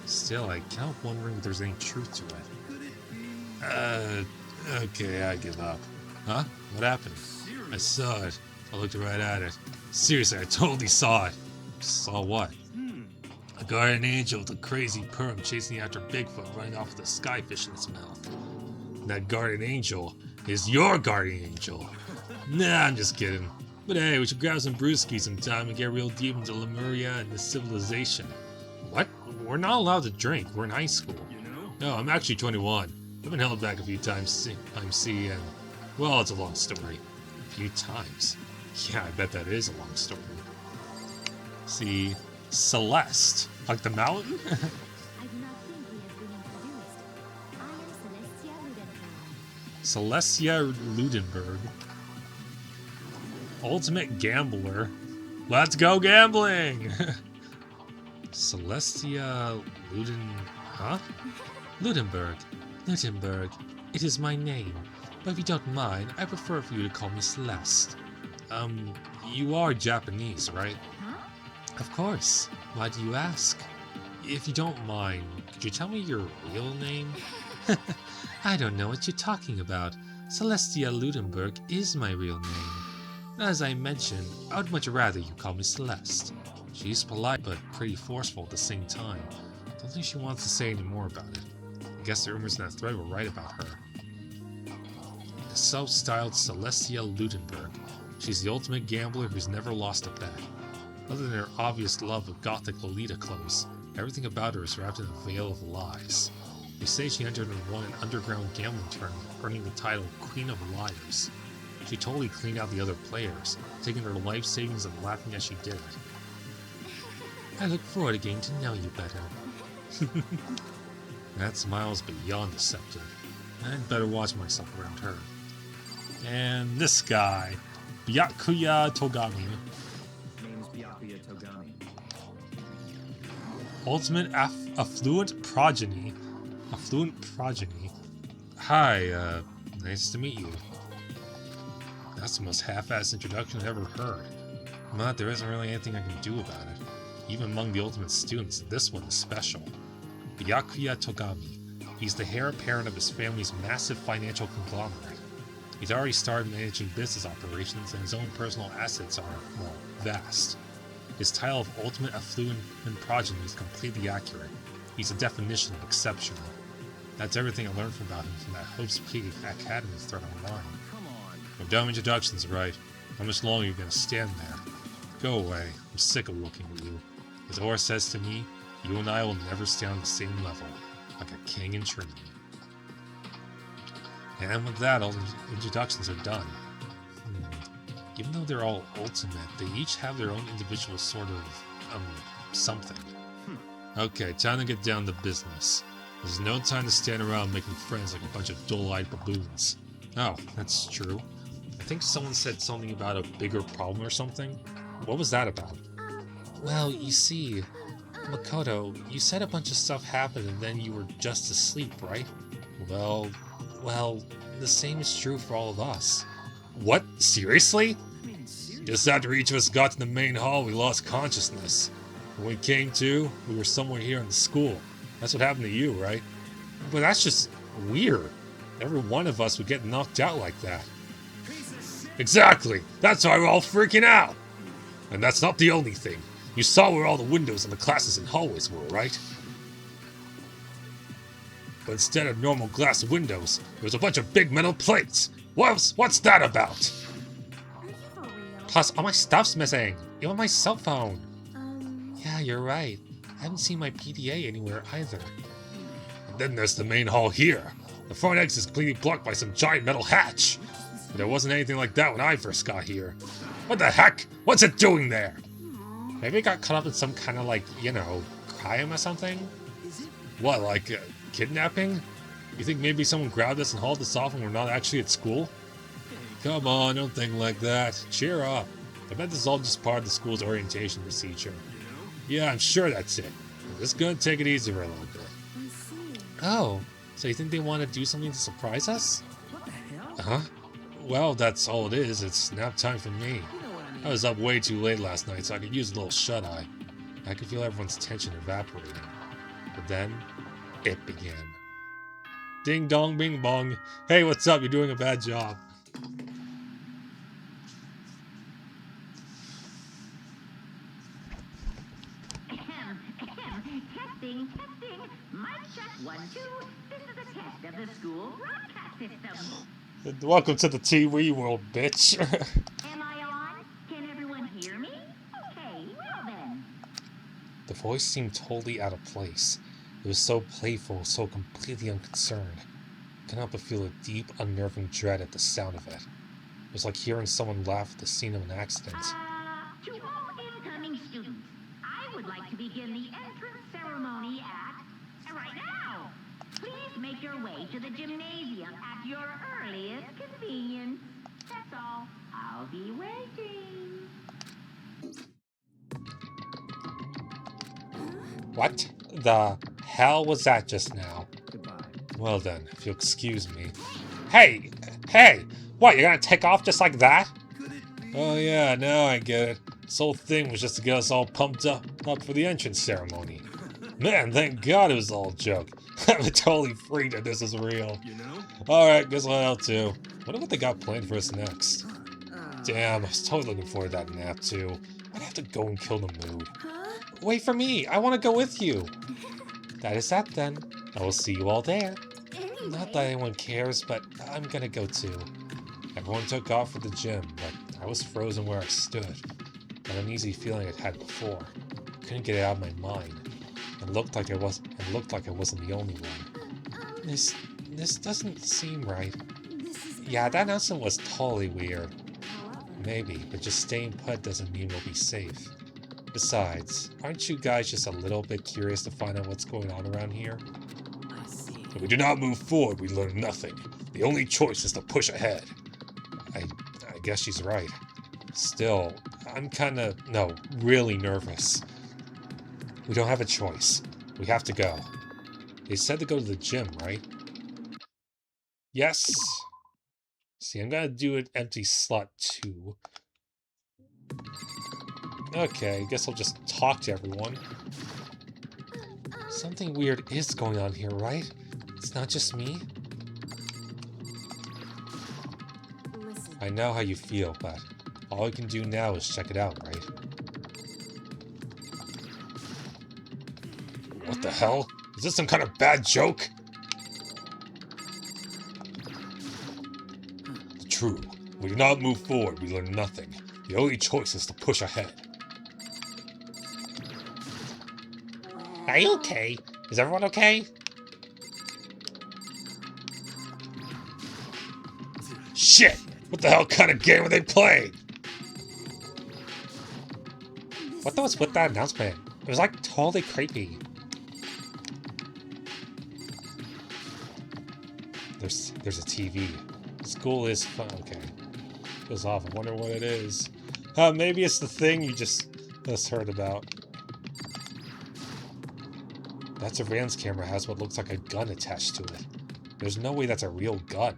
Still, I can't help wondering if there's any truth to it. Okay, I give up. Huh? What happened? I saw it. I looked right at it. Seriously, I totally saw it. Saw what? A guardian angel with a crazy perm chasing after Bigfoot running off with a skyfish in its mouth. And that guardian angel is your guardian angel. Nah, I'm just kidding. But hey, we should grab some brewskis sometime and get real deep into Lemuria and the civilization. What? We're not allowed to drink. We're in high school.
You know?
No, I'm actually 21. I've been held back a few times, and well, it's a long story. A few times. Yeah, I bet that is a long story. See, Celeste. Like the mountain?
I do not think we have been introduced. I am Celestia Ludenberg.
Celestia Ludenberg. Ultimate gambler. Let's go gambling! Celestia Huh? Ludenberg. Ludenberg. It is my name. But if you don't mind, I prefer for you to call me Celeste. You are Japanese, right?
Huh?
Of course. Why do you ask? If you don't mind, could you tell me your real name? I don't know what you're talking about. Celestia Ludenberg is my real name. As I mentioned, I would much rather you call me Celeste. She's polite but pretty forceful at the same time. Don't think she wants to say any more about it. I guess the rumors in that thread were right about her. The self-styled Celestia Ludenberg. She's the ultimate gambler who's never lost a bet. Other than her obvious love of gothic Lolita clothes, Everything about her is wrapped in a veil of lies. They say she entered and won an underground gambling tournament, earning the title Queen of Liars. She totally cleaned out the other players, taking their life savings and laughing as she did it. I look forward to getting to know you better. That smile's beyond deceptive. I'd better watch myself around her. And this guy, Byakuya Togami.
Name's Byakuya Togami.
Ultimate affluent progeny. Affluent progeny. Hi, nice to meet you. That's the most half-assed introduction I've ever heard. But there isn't really anything I can do about it. Even among the ultimate students, this one is special. Byakuya Togami. He's the heir apparent of his family's massive financial conglomerate. He's already started managing business operations, and his own personal assets are, well, vast. His title of Ultimate Affluent Progeny is completely accurate. He's a definition of exceptional. That's everything I learned about him from that Hope's Peak Academy thread online.
Come on.
No dumb introductions, right? How much longer are you gonna stand there? Go away. I'm sick of looking at you. As Aura says to me, you and I will never stay on the same level, like a king and Trinity. And with that, all the introductions are done. Even though they're all ultimate, they each have their own individual sort of, something. Okay, time to get down to business. There's no time to stand around making friends like a bunch of dull-eyed baboons. Oh, that's true. I think someone said something about a bigger problem or something. What was that about? Well, you see, Makoto, you said a bunch of stuff happened and then you were just asleep, right? Well, the same is true for all of us. What? Seriously? Just after each of us got to the main hall, we lost consciousness. When we came to, we were somewhere here in the school. That's what happened to you, right? But that's just weird. Every one of us would get knocked out like that. Exactly! That's why we're all freaking out! And that's not the only thing. You saw where all the windows in the classes and hallways were, right? But instead of normal glass windows, there was a bunch of big metal plates. What's that about?
Are you for real?
Plus, all my stuff's missing. Even my cell phone. Yeah, you're right. I haven't seen my PDA anywhere either. And then there's the main hall here. The front exit is completely blocked by some giant metal hatch. But there wasn't anything like that when I first got here. What the heck? What's it doing there? Maybe it got caught up in some kind of, like, crime or something? What, like, kidnapping? You think maybe someone grabbed us and hauled us off when we're not actually at school? Come on, don't think like that. Cheer up. I bet this is all just part of the school's orientation procedure. Yeah, I'm sure that's it. I'm just gonna take it easy for a little bit.
I see.
Oh, so you think they want to do something to surprise us?
What the hell?
Huh? Well, that's all it is. It's nap time for me.
You know what I mean?
I was up way too late last night, so I could use a little shut-eye. I could feel everyone's tension evaporating. But then, it began. Ding dong bing bong. Hey, what's up? You're doing a bad job.
Testing. Mic check 1, 2. This is a test of the school broadcast system.
Welcome to the TV world, bitch.
Am I on? Can everyone hear me? Okay, well then.
The voice seemed totally out of place. It was so playful, so completely unconcerned. I could not but feel a deep, unnerving dread at the sound of it. It was like hearing someone laugh at the scene of an accident.
To all incoming students, I would like to begin the entrance ceremony right now. Please make your way to the gymnasium at your earliest convenience. That's all. I'll be waiting.
What the hell was that just now?
Goodbye.
Well then, if you'll excuse me. Hey! What, you're gonna take off just like that? Oh yeah, now I get it. This whole thing was just to get us all pumped up for the entrance ceremony. Man, thank God it was all a joke. I'm totally freaked that this is real.
You know?
Alright, guess I'll out too. Wonder what they got planned for us next. Damn, I was totally looking forward to that nap too. I'd have to go and kill the mood. Wait for me, I want to go with you. That is that then. I will see you all there. Not that anyone cares, but I'm gonna go too. Everyone took off for the gym, but I was frozen where I stood. That uneasy feeling I'd had before. Couldn't get it out of my mind. It looked like I wasn't the only one. This doesn't seem right. Yeah, that announcement was totally weird. Maybe, but just staying put doesn't mean we'll be safe. Besides, aren't you guys just a little bit curious to find out what's going on around here? If we do not move forward, we learn nothing. The only choice is to push ahead. I guess she's right. Still, I'm really nervous. We don't have a choice. We have to go. They said to go to the gym, right? Yes. See, I'm gonna do an empty slot 2. Okay, I guess I'll just talk to everyone. Something weird is going on here, right? It's not just me? I know how you feel, but all we can do now is check it out, right? What the hell? Is this some kind of bad joke? True. We do not move forward, we learn nothing. The only choice is to push ahead. Are you okay? Is everyone okay? Shit! What the hell kind of game are they playing? What was with that announcement? It was like totally creepy. There's a TV. School is fun. Okay. Goes off. I wonder what it is. Maybe it's the thing you just heard about. That surveillance camera has what looks like a gun attached to it. There's no way that's a real gun,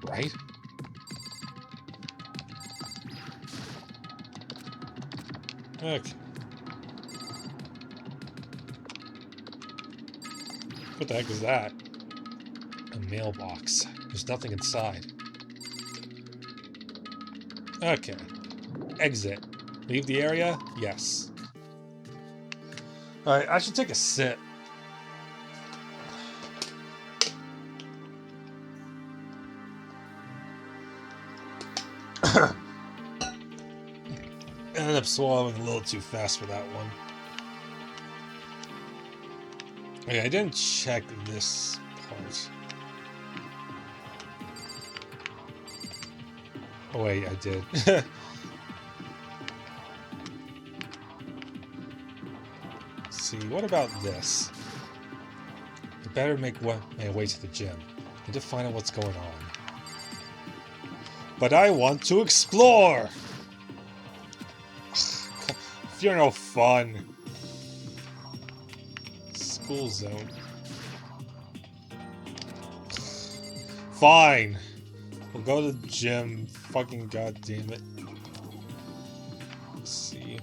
right? Okay. What the heck is that? A mailbox. There's nothing inside. Okay. Exit. Leave the area? Yes. Alright, I should take a sip. Ended up swallowing a little too fast for that one. Okay, I didn't check this part. Oh wait, I did. Let's see, what about this? I better make my way to the gym. Need to find out what's going on. But I want to explore! If you're no fun. School zone. Fine. We'll go to the gym. Fucking goddamn it. Let's see.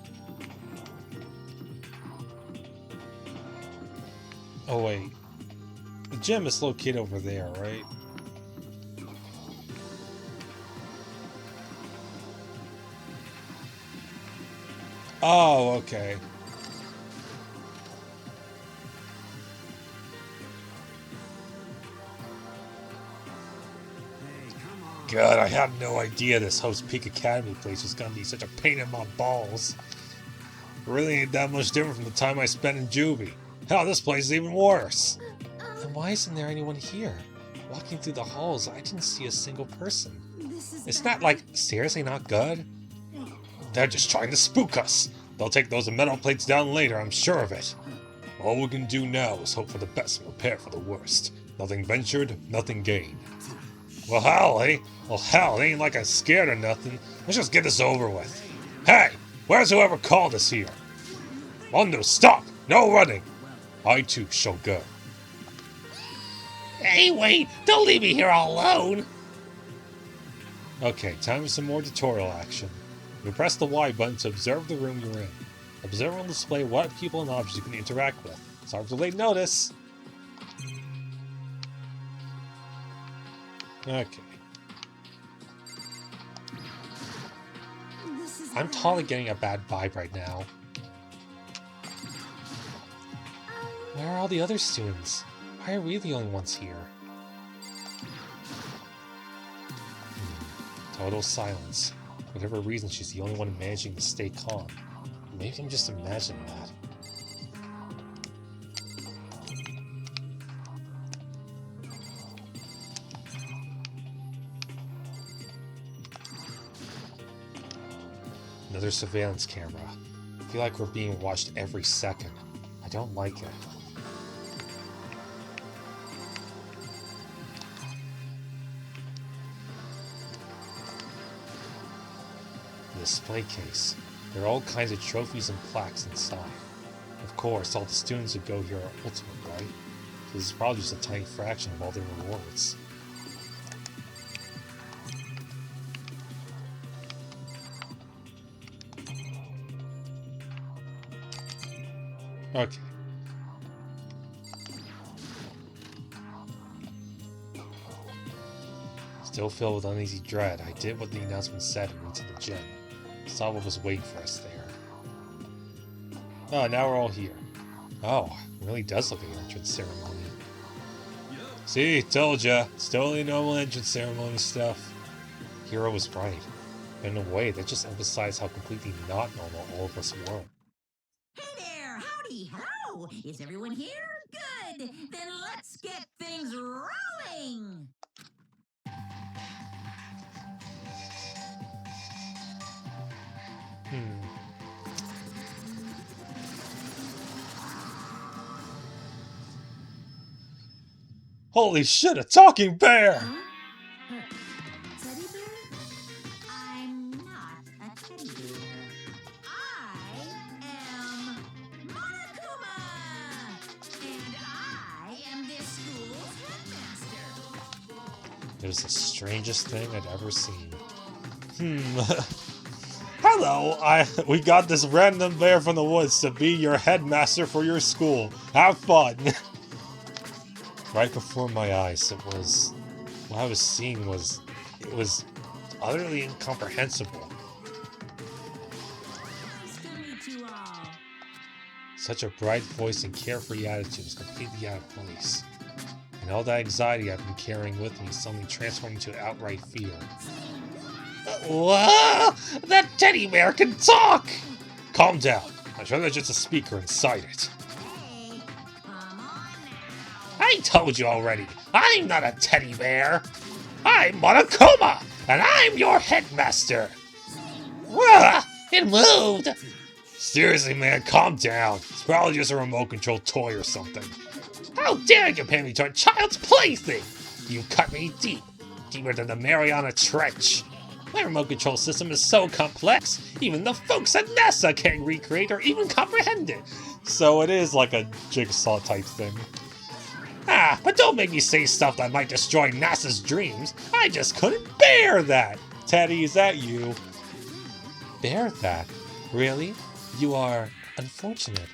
Oh wait. The gym is located over there, right? Oh, okay. God, I had no idea this Host Peak Academy place was gonna be such a pain in my balls. It really ain't that much different from the time I spent in Juvie. Hell, this place is even worse. And why isn't there anyone here? Walking through the halls, I didn't see a single person. It's not like seriously not good. They're just trying to spook us. They'll take those metal plates down later, I'm sure of it. All we can do now is hope for the best and prepare for the worst. Nothing ventured, nothing gained. Well, hell, eh? Well, hell, it ain't like I'm scared or nothing. Let's just get this over with. Hey, where's whoever called us here? Mondo, stop! No running! I too shall go. Hey, wait! Don't leave me here all alone! Okay, time for some more tutorial action. You press the Y button to observe the room you're in. Observer will display what people and objects you can interact with. Sorry for the late notice. Okay. I'm totally getting a bad vibe right now. Where are all the other students? Why are we the only ones here? Total silence. For whatever reason, she's the only one managing to stay calm. Maybe I'm just imagining that. Another surveillance camera. I feel like we're being watched every second. I don't like it. The display case. There are all kinds of trophies and plaques inside. Of course, all the students who go here are ultimate, right? So this is probably just a tiny fraction of all their rewards. Okay. Still filled with uneasy dread, I did what the announcement said and went to the gym. Saw what was waiting for us there. Oh, now we're all here. Oh, it really does look like an entrance ceremony. See, told ya. It's totally normal entrance ceremony stuff. Hero was right. In a way, that just emphasized how completely not normal all of us were.
Hey there, howdy, hello. Is everyone here? Good. Then let's get things rolling.
Holy shit, a talking bear!
Teddy bear? I'm not a teddy bear. I am Monokuma! And I am this school's headmaster.
It was the strangest thing I'd ever seen.
Hello, we got this random bear from the woods to be your headmaster for your school. Have fun!
Right before my eyes, what I was seeing was utterly incomprehensible.
Nice to meet you all.
Such a bright voice and carefree attitude was completely out of place. And all that anxiety I've been carrying with me suddenly transformed into outright fear. Whoa! That teddy bear can talk! Calm down. I'm sure there's just a speaker inside it.
Hey, come on now.
I told you already, I'm not a teddy bear. I'm Monokuma, and I'm your headmaster. Whoa! It moved! Seriously, man, calm down. It's probably just a remote control toy or something. How dare you compare me to a child's plaything? You cut me deep, deeper than the Mariana Trench. My remote control system is so complex, even the folks at NASA can't recreate or even comprehend it.
So it is like a jigsaw type thing.
Ah, but don't make me say stuff that might destroy NASA's dreams. I just couldn't bear that.
Teddy, is that you?
Bear that? Really? You are unfortunate.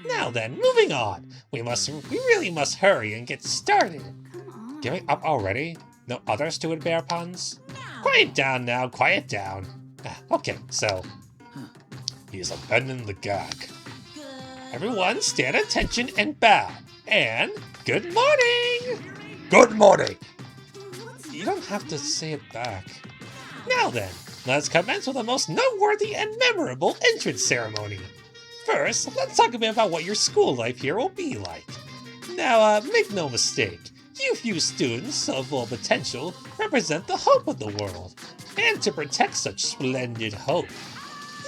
Now then, moving on. We really must hurry and get started.
Come on.
Giving up already? No other stupid bear puns? Quiet down now, quiet down. Okay, so he's abandoning the gag.
Good.
Everyone stand at attention and bow. And good morning! Good morning! You don't have to say it back. Now then, let's commence with the most noteworthy and memorable entrance ceremony. First, let's talk a bit about what your school life here will be like. Now, make no mistake, you few students of full potential represent the hope of the world, and to protect such splendid hope,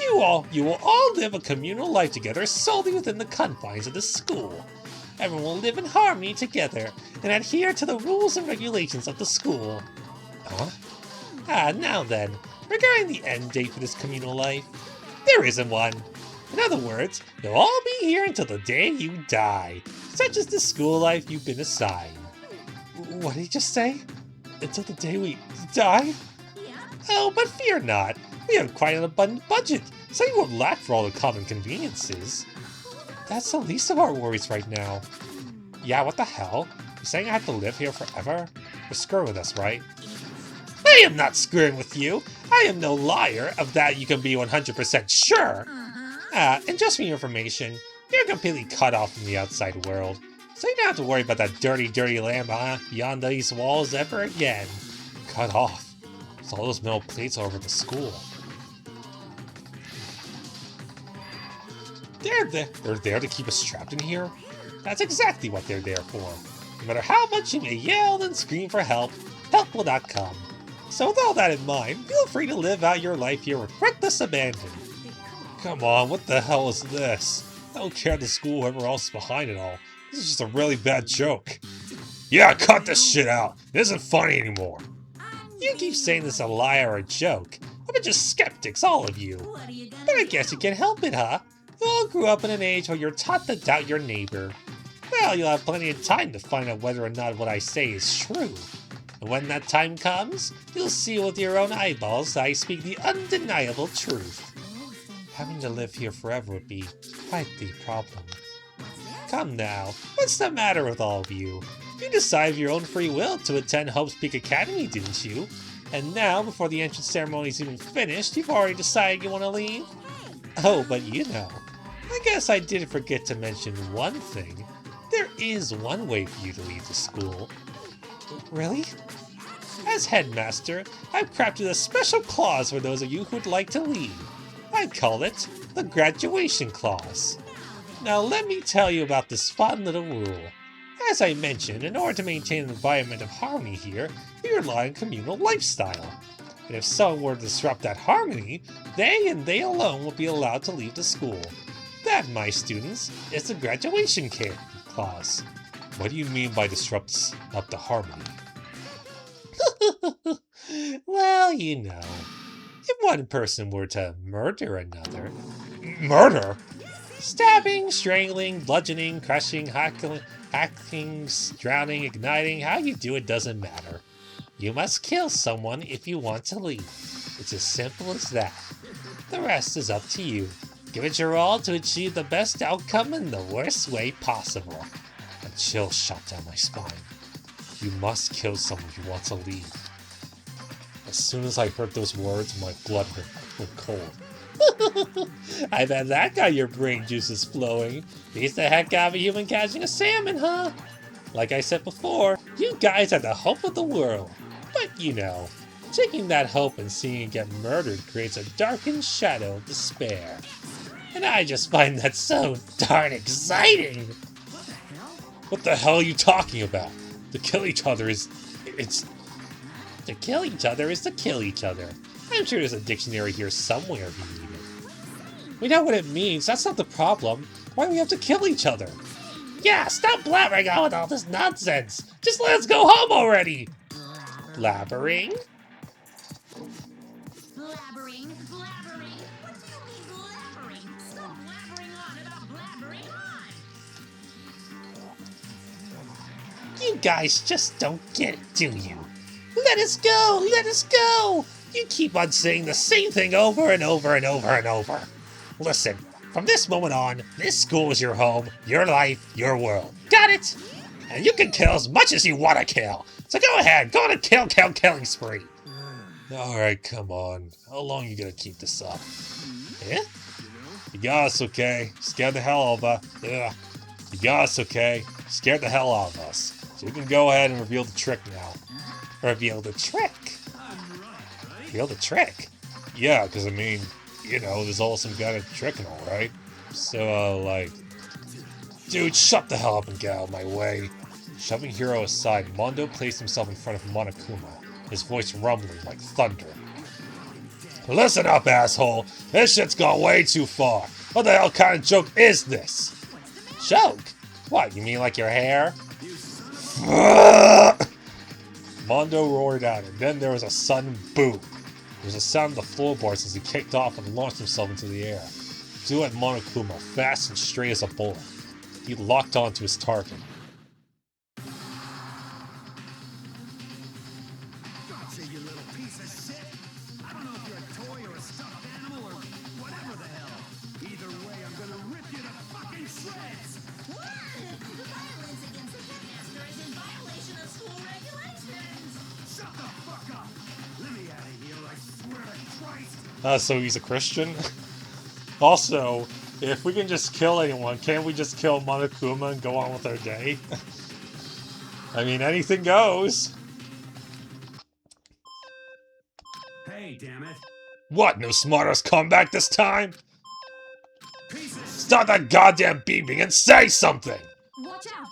you will all live a communal life together solely within the confines of the school. Everyone will live in harmony together and adhere to the rules and regulations of the school. Huh? Now then, regarding the end date for this communal life, there isn't one. In other words, you'll all be here until the day you die, such is the school life you've been assigned. What did he just say? Until the day we die?
Yeah.
Oh, but fear not. We have quite an abundant budget, so you won't lack for all the common conveniences. That's the least of our worries right now. Yeah, what the hell? You're saying I have to live here forever? You're screwing with us, right? I am not screwing with you. I am no liar, of that you can be 100% sure. And just for your information, you're completely cut off from the outside world. So you don't have to worry about that dirty, dirty land beyond these walls ever again. Cut off? So all those metal plates all over the school. They're there to keep us trapped in here? That's exactly what they're there for. No matter how much you may yell and scream for help, help will not come. So with all that in mind, feel free to live out your life here with reckless abandon. Come on, what the hell is this? I don't care the school, whoever else is behind it all. This is just a really bad joke. Yeah, cut this shit out. It isn't funny anymore. You keep saying this a lie or a joke. I bet you're skeptics, all of you. But I guess you can't help it, huh? You all grew up in an age where you're taught to doubt your neighbor. Well, you'll have plenty of time to find out whether or not what I say is true. And when that time comes, you'll see with your own eyeballs that I speak the undeniable truth. Having to live here forever would be quite the problem. Come now, what's the matter with all of you? You decided of your own free will to attend Hope's Peak Academy, didn't you? And now, before the entrance ceremony's even finished, you've already decided you want to leave? Oh, but you know, I guess I did forget to mention one thing. There is one way for you to leave the school. Really? As headmaster, I've crafted a special clause for those of you who'd like to leave. I call it the graduation clause. Now let me tell you about this fun little rule. As I mentioned, in order to maintain an environment of harmony here, we rely on communal lifestyle. And if someone were to disrupt that harmony, they and they alone will be allowed to leave the school. That, my students, is the graduation clause. What do you mean by disrupts up the harmony? Well, you know, if one person were to murder another... Murder? Stabbing, strangling, bludgeoning, crushing, hacking, drowning, igniting, how you do it doesn't matter. You must kill someone if you want to leave. It's as simple as that. The rest is up to you. Give it your all to achieve the best outcome in the worst way possible. A chill shot down my spine. You must kill someone if you want to leave. As soon as I heard those words, my blood went cold. I bet that got your brain juices flowing. Beats the heck out of a human catching a salmon, huh? Like I said before, you guys are the hope of the world. But you know, taking that hope and seeing it get murdered creates a darkened shadow of despair. And I just find that so darn exciting! What the hell are you talking about? To kill each other is... To kill each other is to kill each other. I'm sure there's a dictionary here somewhere if you need it. We know what it means, that's not the problem. Why do we have to kill each other? Yeah, stop blabbering on with all this nonsense! Just let us go home already! Blabbering?
Blabbering? What do you mean blabbering? Stop blabbering on about blabbering on!
You guys just don't get it, do you? Let us go! Let us go! You keep on saying the same thing over and over and over and over. Listen, from this moment on, this school is your home, your life, your world. Got it? And you can kill as much as you want to kill. So go ahead, go on a killing spree. Alright, come on. How long are you gonna keep this up? Eh? You got us, okay? Scared the hell out of us. Yeah. You got us, okay? Scared the hell out of us. So you can go ahead and reveal the trick now. Reveal the trick? Reveal the trick? Yeah, because I mean, you know, there's all some kind of trick and all, right? So, like... Dude, shut the hell up and get out of my way. Shoving Hiro aside, Mondo placed himself in front of Monokuma, his voice rumbling like thunder. Listen up, asshole! This shit's gone way too far! What the hell kind of joke is this? Joke? What, you mean like your hair? Mondo roared out, and then there was a sudden boom. There was a sound of the floorboards as he kicked off and launched himself into the air. Flew at Monokuma, fast and straight as a bullet. He locked onto his target.
Gotcha, you little piece of shit! I don't know if you're a toy or a stuffed animal or whatever the hell. Either way, I'm gonna rip you to fucking shreds!
Violence against the headmaster is in violation of school regulations!
Shut the fuck up! Let me out of here, I swear to Christ!
So he's a Christian? Also, if we can just kill anyone, can't we just kill Monokuma and go on with our day? I mean, anything goes.
Hey, damn it!
What, no smartass comeback this time?
Piece of
Stop that goddamn beeping and say something!
Watch out!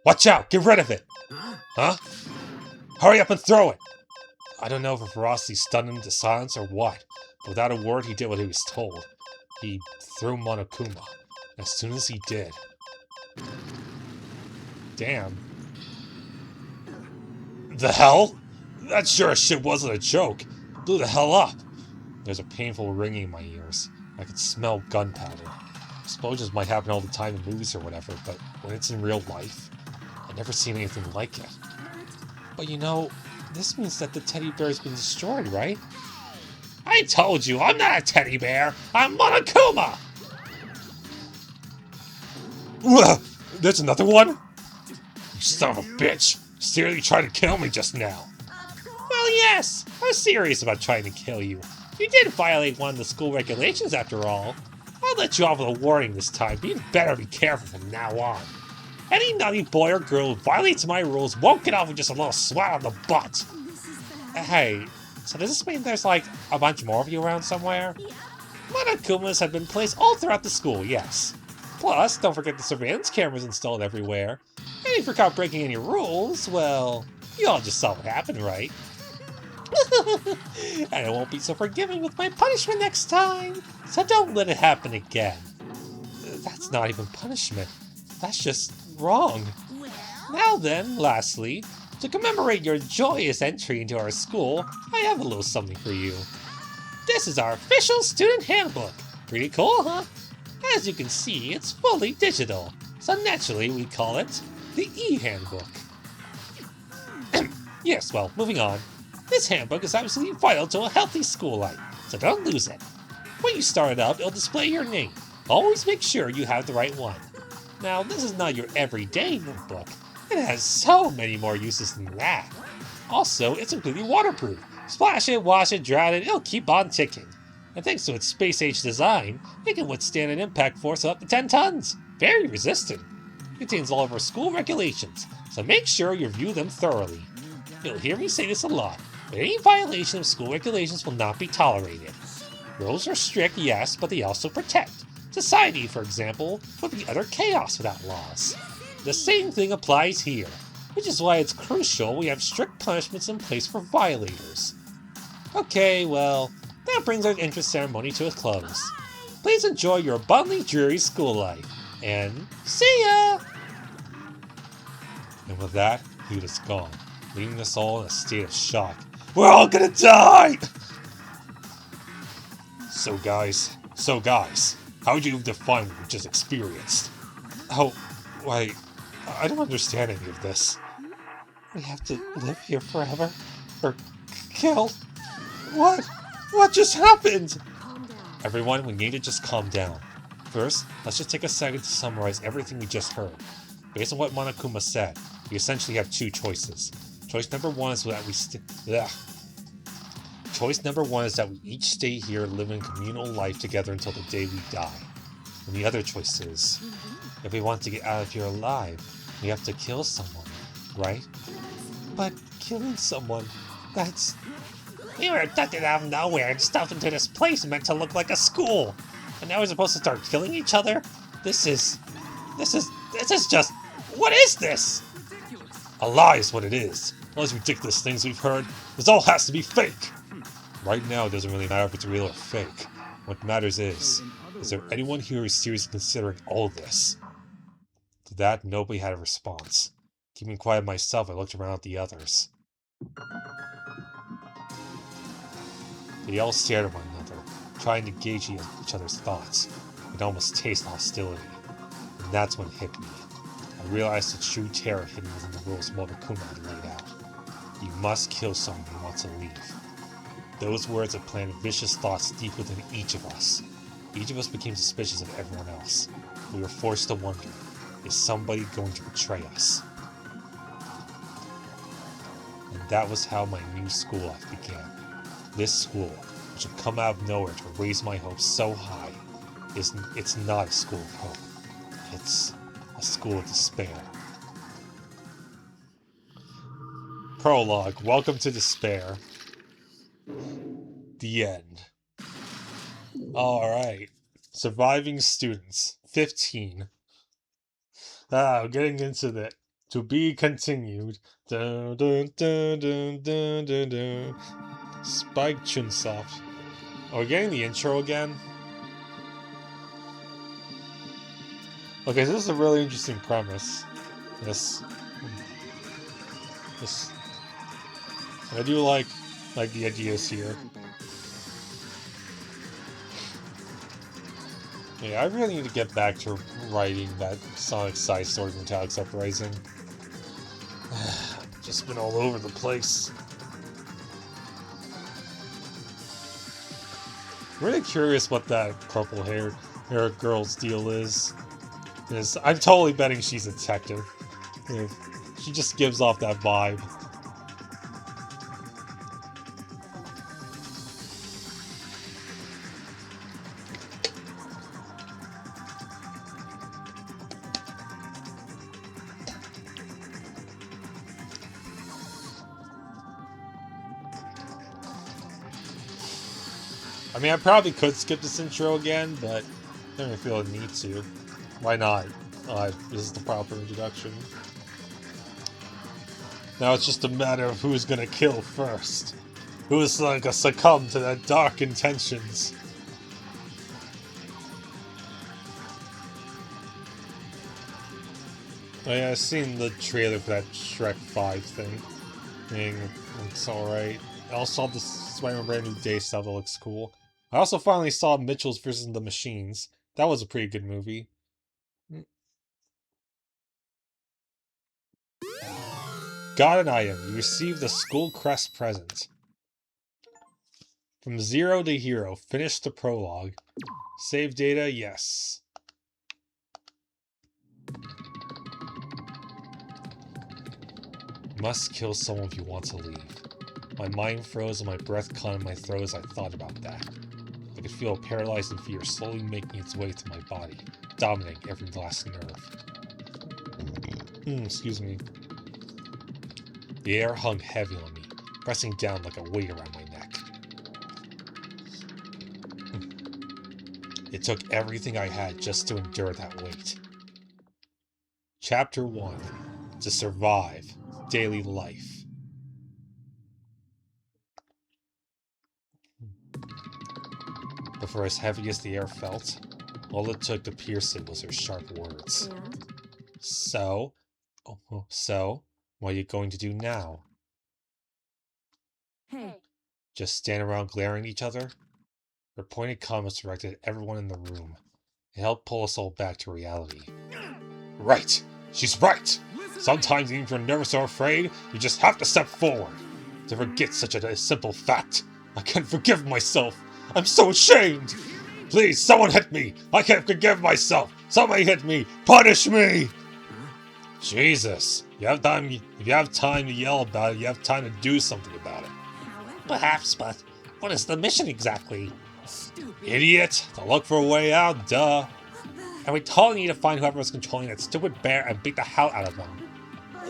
Watch out, get rid of it!
Huh?
Huh? Hurry up and throw it!
I don't know if her ferocity stunned him to silence or what, but without a word he did what he was told. He threw Monokuma. As soon as he did... Damn. The hell? That sure as shit wasn't a joke. Blew the hell up. There's a painful ringing in my ears. I could smell gunpowder. Explosions might happen all the time in movies or whatever, but when it's in real life, I've never seen anything like it. But you know, this means that the teddy bear's been destroyed, right? I told you, I'm not a teddy bear! I'm Monokuma! Ugh, there's another one? You son of a bitch! Seriously tried to kill me just now. Well, yes! I was serious about trying to kill you. You did violate one of the school regulations after all. I'll let you off with a warning this time, but you'd better be careful from now on. Any naughty boy or girl who violates my rules won't get off with just a little swat on the butt. Hey, so does this mean there's like a bunch more of you around somewhere? Monokumas have been placed all throughout the school, yes. Plus, don't forget the surveillance cameras installed everywhere. And if you're caught breaking any rules, well, you all just saw what happened, right? And I won't be so forgiving with my punishment next time, so don't let it happen again. That's not even punishment. That's just wrong. Now then, lastly, to commemorate your joyous entry into our school, I have a little something for you. This is our official student handbook. Pretty cool, huh? As you can see, it's fully digital, so naturally we call it the e-handbook. Yes, well, moving on. This handbook is absolutely vital to a healthy school life, so don't lose it. When you start it up, it'll display your name. Always make sure you have the right one. Now, this is not your everyday notebook. It has so many more uses than that. Also, it's completely waterproof. Splash it, wash it, drown it, it'll keep on ticking. And thanks to its space-age design, it can withstand an impact force of up to 10 tons. Very resistant. It contains all of our school regulations, so make sure you review them thoroughly. You'll hear me say this a lot, but any violation of school regulations will not be tolerated. Rules are strict, yes, but they also protect. Society, for example, would be utter chaos without laws. The same thing applies here, which is why it's crucial we have strict punishments in place for violators. Okay, well, that brings our entrance ceremony to a close. Please enjoy your abundantly dreary school life, and see ya! And with that, he was gone, leaving us all in a state of shock. We're all gonna die! So guys, how would you define what we just experienced? Oh, wait, I don't understand any of this. We have to live here forever? Or killed? What? What just happened? Everyone, we need to just calm down. First, let's just take a second to summarize everything we just heard. Based on what Monokuma said, we essentially have two choices. Choice number one is that we each stay here living communal life together until the day we die. And the other choice is, if we want to get out of here alive, we have to kill someone, right? But killing someone, that's... We were abducted out of nowhere and stuffed into this place meant to look like a school. And now we're supposed to start killing each other? This is just... What is this? A lie is what it is. All these ridiculous things we've heard, this all has to be fake. Right now, it doesn't really matter if it's real or fake. What matters is there anyone here who's seriously considering all this? To that, nobody had a response. Keeping quiet myself, I looked around at the others. They all stared at one another, trying to gauge each other's thoughts. I could almost taste hostility. And that's when it hit me. I realized the true terror hidden within the rules Monokuma had laid out. You must kill someone who wants to leave. Those words had planted vicious thoughts deep within each of us. Each of us became suspicious of everyone else. We were forced to wonder, is somebody going to betray us? And that was how my new school life began. This school, which had come out of nowhere to raise my hopes so high, it's not a school of hope. It's a school of despair. Prologue, welcome to despair. The end. Alright. Surviving students. 15. Getting into the
To be continued. Dun, dun, dun, dun, dun, dun, dun. Spike Chunsoft. Are we getting the intro again? Okay, so this is a really interesting premise. Yes. This. I do like the ideas here. Yeah, I really need to get back to writing that Sonic side story from Metallic Uprising. Just been all over the place. Really curious what that purple hair girl's deal is. I'm totally betting she's a detective. You know, she just gives off that vibe. I mean, I probably could skip this intro again, but I don't really feel a need to. Why not? This is the proper introduction. Now it's just a matter of who's gonna kill first. Who's gonna succumb to their dark intentions. Oh yeah, I've seen the trailer for that Shrek 5 thing. And it's alright. I also saw the Spider-Man Brand New Day stuff that looks cool. I also finally saw Mitchell's vs. the Machines. That was a pretty good movie. Got an item. You received the school crest present. From zero to hero. Finish the prologue. Save data? Yes. Must kill someone if you want to leave. My mind froze and my breath caught in my throat as I thought about that. I could feel a paralyzing fear slowly making its way through my body, dominating every last nerve. Excuse me. The air hung heavy on me, pressing down like a weight around my neck. It took everything I had just to endure that weight. Chapter 1. To survive. Daily life. But for as heavy as the air felt, all it took to pierce it was her sharp words.
And?
So, what are you going to do now?
Hey.
Just stand around glaring at each other? Her pointed comments directed at everyone in the room. It helped pull us all back to reality. Right! She's right! Sometimes even if you're nervous or afraid, you just have to step forward. To forget such a simple fact. I can't forgive myself. I'm so ashamed! Please, someone hit me! I can't forgive myself! Somebody hit me! Punish me! Jesus. If you have time to yell about it, you have time to do something about it.
Perhaps, but what is the mission exactly?
Idiot! To look for a way out, duh.
And we totally need to find whoever was controlling that stupid bear and beat the hell out of them.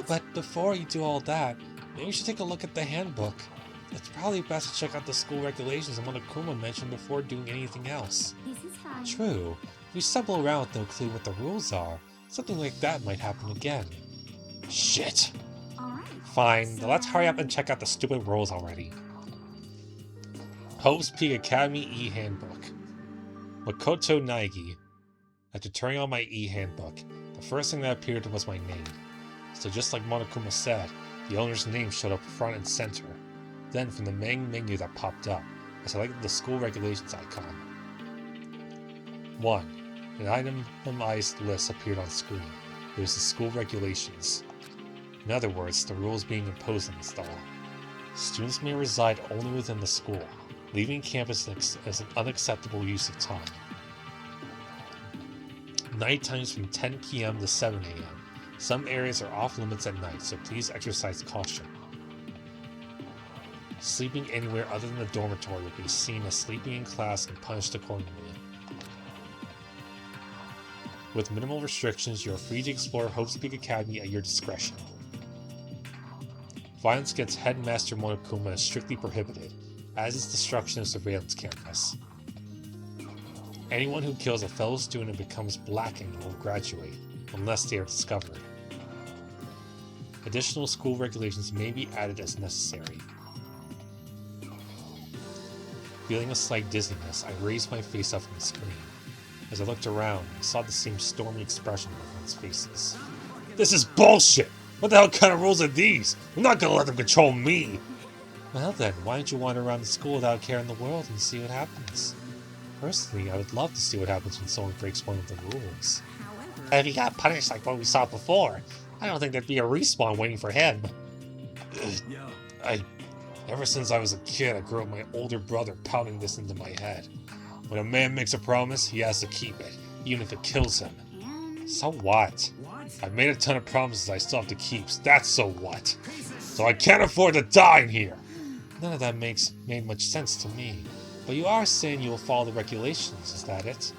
But before you do all that, maybe you should take a look at the handbook. It's probably best to check out the school regulations and what Akuma mentioned before doing anything else.
This is fine.
True. If you stumble around with no clue what the rules are, something like that might happen again. Shit.
Alright.
Fine, now let's hurry up and check out the stupid rules already.
Hope's Peak Academy e-handbook. Makoto Naegi. After turning on my e-handbook, the first thing that appeared was my name. So just like Monokuma said, the owner's name showed up front and center. Then from the main menu that popped up, I selected the school regulations icon. 1. An itemized list appeared on screen. It was the school regulations. In other words, the rules being imposed on the stall. Students may reside only within the school. Leaving campus is an unacceptable use of time. Night times from 10 p.m. to 7 a.m. Some areas are off limits at night, so please exercise caution. Sleeping anywhere other than the dormitory will be seen as sleeping in class and punished accordingly. With minimal restrictions, you are free to explore Hope's Peak Academy at your discretion. Violence against Headmaster Monokuma is strictly prohibited, as is destruction of surveillance cameras. Anyone who kills a fellow student and becomes blackened will graduate, unless they are discovered.
Additional school regulations may be added as necessary. Feeling a slight dizziness, I raised my face up from the screen. As I looked around, I saw the same stormy expression on everyone's faces. This is bullshit! What the hell kind of rules are these? I'm not gonna let them control me! Well then, why don't you wander around the school without a care in the world and see what happens? Personally, I would love to see what happens when someone breaks one of the rules.
However,
If he got punished like what we saw before, I don't think there'd be a respawn waiting for him.
Yo,
Ever since I was a kid, I grew up with my older brother pounding this into my head. When a man makes a promise, he has to keep it, even if it kills him.
and
So what?
what?
I've made a ton of promises I still have to keep, that's so what? So I can't afford to die in here! None of that made much sense to me. But you are saying you will follow the regulations, is that it?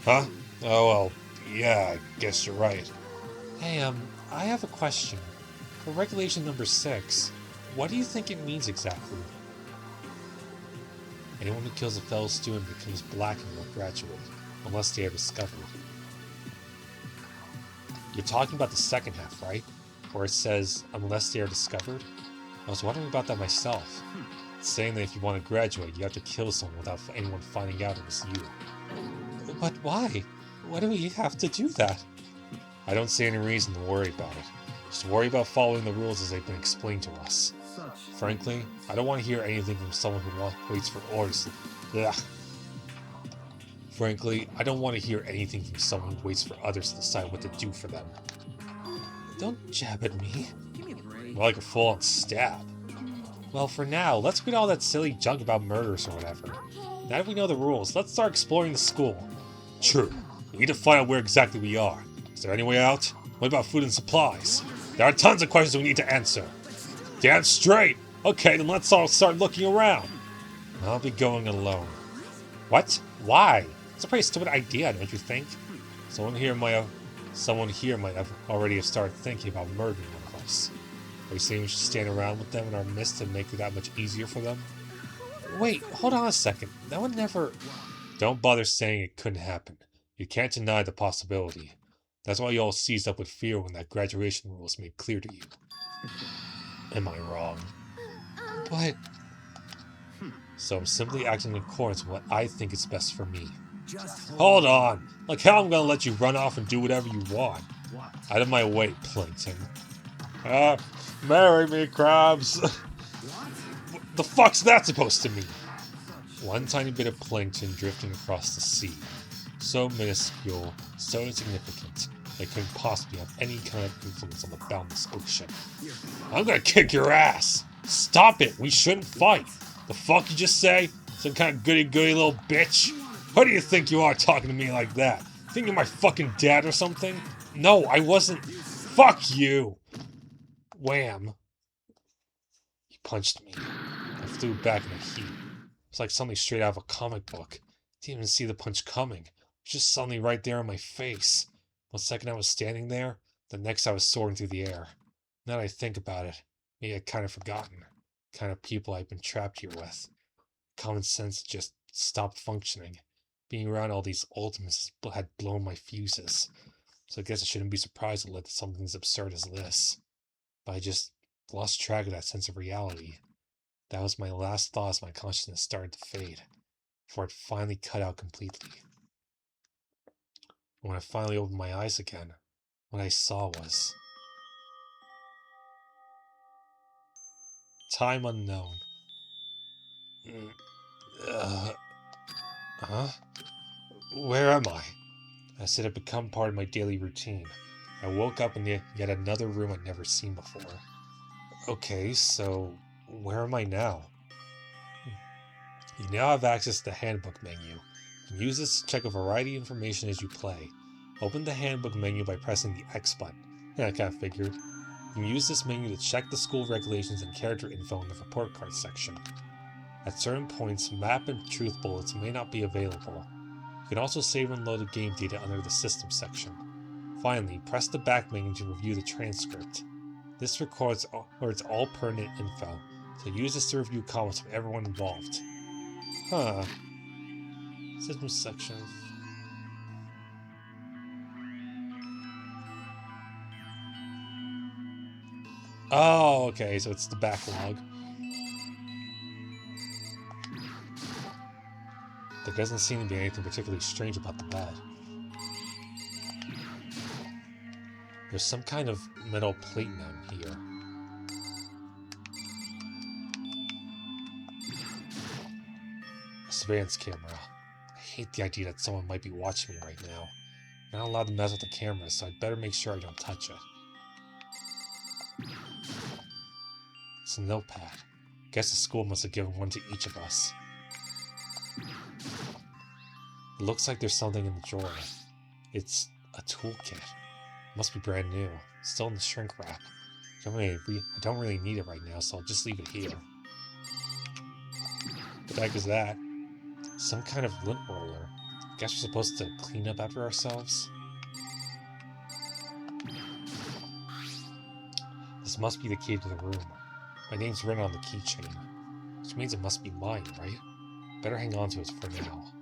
Huh? Oh well, yeah, I guess you're right. Hey, I have a question. For regulation number 6, what do you think it means exactly? Anyone who kills a fellow student becomes black and will graduate, unless they are discovered. You're talking about the second half, right? Where it says, unless they are discovered? I was wondering about that myself. It's saying that if you want to graduate, you have to kill someone without anyone finding out it was you. But why? Why do we have to do that? I don't see any reason to worry about it. Just worry about following the rules as they've been explained to us.
Such.
Frankly, I don't want to hear anything from someone who waits for orders. Ugh. Frankly, I don't want to hear anything from someone who waits for others to decide what to do for them. Don't jab at me.
Give me a break.
More like a full-on stab. Well, for now, let's quit all that silly junk about murders or whatever. Now that we know the rules, let's start exploring the school. True. We need to find out where exactly we are. Is there any way out? What about food and supplies? There are tons of questions we need to answer. Damn straight! Okay, then let's all start looking around. I'll be going alone. What? Why? It's a pretty stupid idea, don't you think? Someone here might have already started thinking about murdering one of us. Are you saying we should stand around with them in our midst and make it that much easier for them? Wait, hold on a second. That would never... Don't bother saying it couldn't happen. You can't deny the possibility. That's why you all seized up with fear when that graduation rule was made clear to you. Am I wrong? But... So I'm simply acting in accordance with what I think is best for me.
Just
Hold on! Like how I'm gonna let you run off and do whatever you want.
What?
Out of my way, Plankton. Marry me, Krabs!
What?
The fuck's that supposed to mean? One tiny bit of plankton drifting across the sea. So minuscule, so insignificant, that couldn't possibly have any kind of influence on the boundless ocean. I'm gonna kick your ass! Stop it! We shouldn't fight! The fuck you just say? Some kind of goody-goody little bitch? Who do you think you are talking to me like that? Think you're my fucking dad or something? No, I wasn't. Fuck you! Wham. He punched me. I flew back in a heap. It was like something straight out of a comic book. Didn't even see the punch coming. It was just suddenly right there in my face. One second I was standing there, the next I was soaring through the air. Now that I think about it, maybe I'd kind of forgotten. The kind of people I've been trapped here with. Common sense just stopped functioning. Being around all these ultimates had blown my fuses. So I guess I shouldn't be surprised it led to something as absurd as this. But I just lost track of that sense of reality. That was my last thought as my consciousness started to fade, before it finally cut out completely. When I finally opened my eyes again, what I saw was... Time unknown. Huh? Where am I? As it had become part of my daily routine. I woke up in yet another room I'd never seen before. Okay, so where am I now? You now have access to the handbook menu. You can use this to check a variety of information as you play. Open the handbook menu by pressing the X button. Yeah, I kinda figured. You can use this menu to check the school regulations and character info in the report card section. At certain points, map and truth bullets may not be available. You can also save and load the game data under the system section. Finally, press the back menu to review the transcript. This records all pertinent info, so use this to review comments from everyone involved. Huh. System section.
Oh, okay, so it's the backlog. There doesn't seem to be anything particularly strange about the bed. There's some kind of metal plate down here. A surveillance camera. I hate the idea that someone might be watching me right now. I'm not allowed to mess with the camera, so I'd better make sure I don't touch it. It's a notepad. Guess the school must have given one to each of us. It looks like there's something in the drawer. It's a toolkit. Must be brand new. Still in the shrink wrap. I don't really need it right now, so I'll just leave it here. What the heck is that? Some kind of lint roller. Guess we're supposed to clean up after ourselves? This must be the key to the room. My name's written on the keychain, which means it must be mine, right? Better hang on to it for now.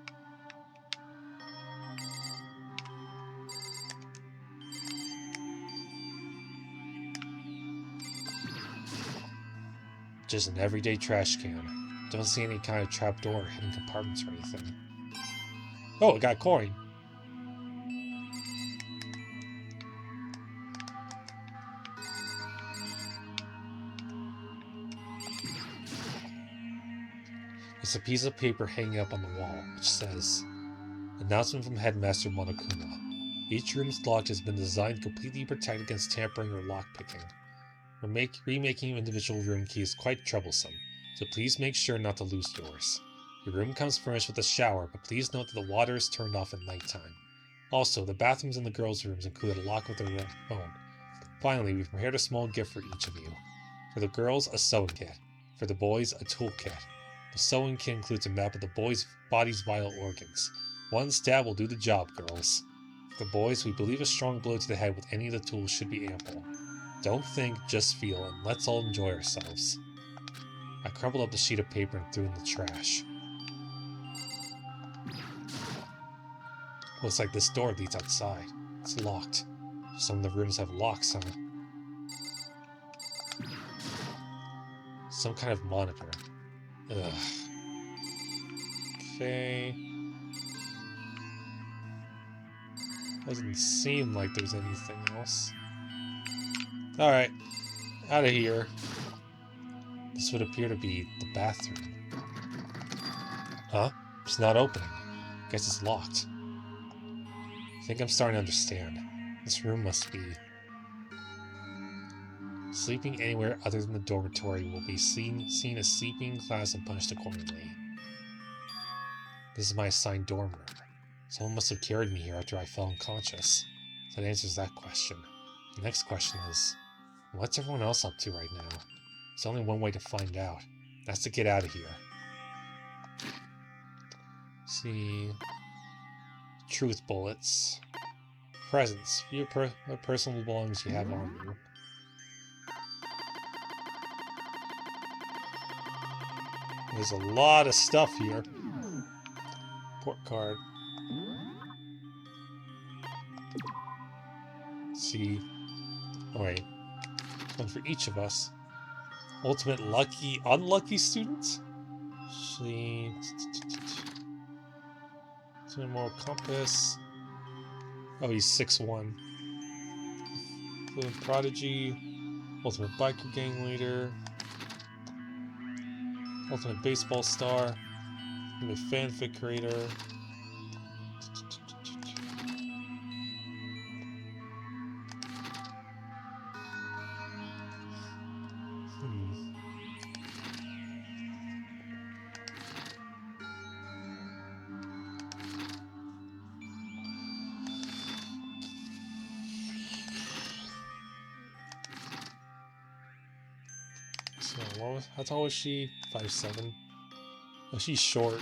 Just an everyday trash can. Don't see any kind of trapdoor or hidden compartments or anything. Oh, it got a coin! There's a piece of paper hanging up on the wall, which says, Announcement from Headmaster Monokuma. Each room's lock has been designed to completely protect against tampering or lockpicking. Remaking individual room keys is quite troublesome, so please make sure not to lose yours. Your room comes furnished with a shower, but please note that the water is turned off at nighttime. Also, the bathrooms in the girls' rooms include a lock of their own. Finally, we've prepared a small gift for each of you. For the girls, a sewing kit. For the boys, a tool kit. The sewing kit includes a map of the boys' body's vital organs. One stab will do the job, girls. For the boys, we believe a strong blow to the head with any of the tools should be ample. Don't think, just feel, and let's all enjoy ourselves. I crumpled up the sheet of paper and threw it in the trash. Looks like this door leads outside. It's locked. Some of the rooms have locks, huh? Some kind of monitor. Ugh. Okay. Doesn't seem like there's anything else. Alright. Out of here. This would appear to be the bathroom. Huh? It's not opening. Guess it's locked. I think I'm starting to understand. This room must be... Sleeping anywhere other than the dormitory will be seen as sleeping in class and punished accordingly. This is my assigned dorm room. Someone must have carried me here after I fell unconscious. That answers that question. The next question is, what's everyone else up to right now? There's only one way to find out. That's to get out of here. Let's see... Truth bullets. Presents. View what personal belongings you have on you. There's a lot of stuff here. Port card. Let's see. Oh wait. One for each of us. Ultimate lucky, unlucky students? See. Ultimate moral compass. Oh, he's 6'1". Fluent prodigy. Ultimate biker gang leader. Ultimate baseball star. Ultimate fanfic creator. So, how tall was she? 5'7". Oh, she's short.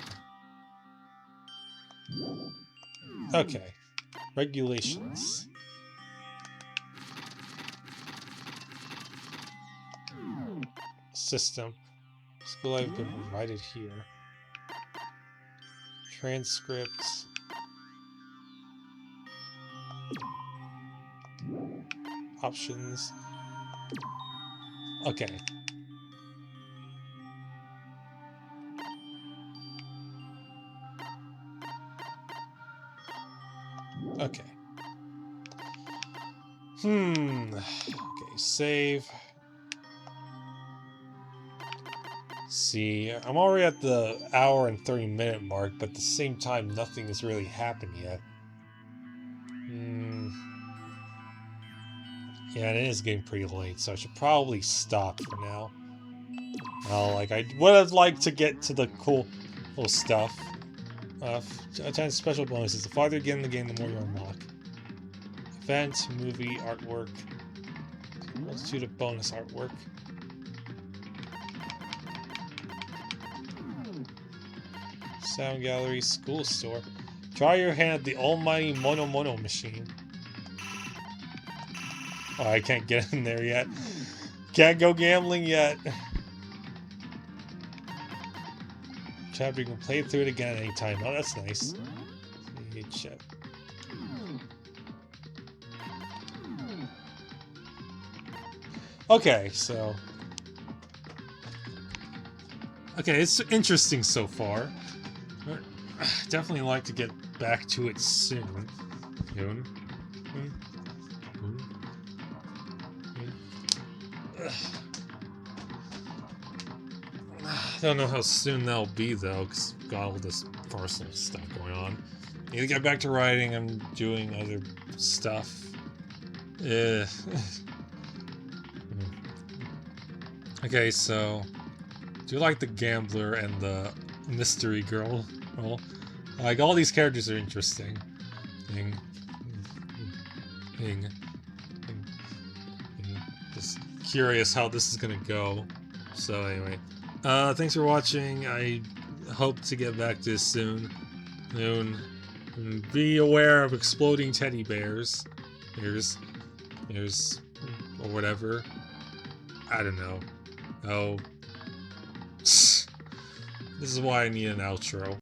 Okay. Regulations. System. School I've been provided here. Transcripts. Options. Okay. Okay. Okay, save. See, I'm already at the hour and 30-minute mark, but at the same time, nothing has really happened yet. Yeah, it is getting pretty late, so I should probably stop for now. Like, I would have liked to get to the cool stuff. 10 special bonuses. The farther you get in the game, the more you unlock. Event, movie, artwork. Multitude of bonus artwork. Sound gallery, school store. Try your hand at the almighty Mono Mono machine. Oh, I can't get in there yet. Can't go gambling yet. Chapter, you can play through it again at any time. Oh, that's nice. Check. Okay, so... Okay, it's interesting so far. Definitely like to get back to it soon. I don't know how soon that'll be, though, because I've got all this personal stuff going on. Need to get back to writing. I'm doing other stuff. Okay, so... do you like the gambler and the mystery girl? Well, like, all these characters are interesting. Just curious how this is gonna go. So anyway, thanks for watching. I hope to get back to this soon. Be aware of exploding teddy bears. There's, or whatever. I don't know. Oh. This is why I need an outro.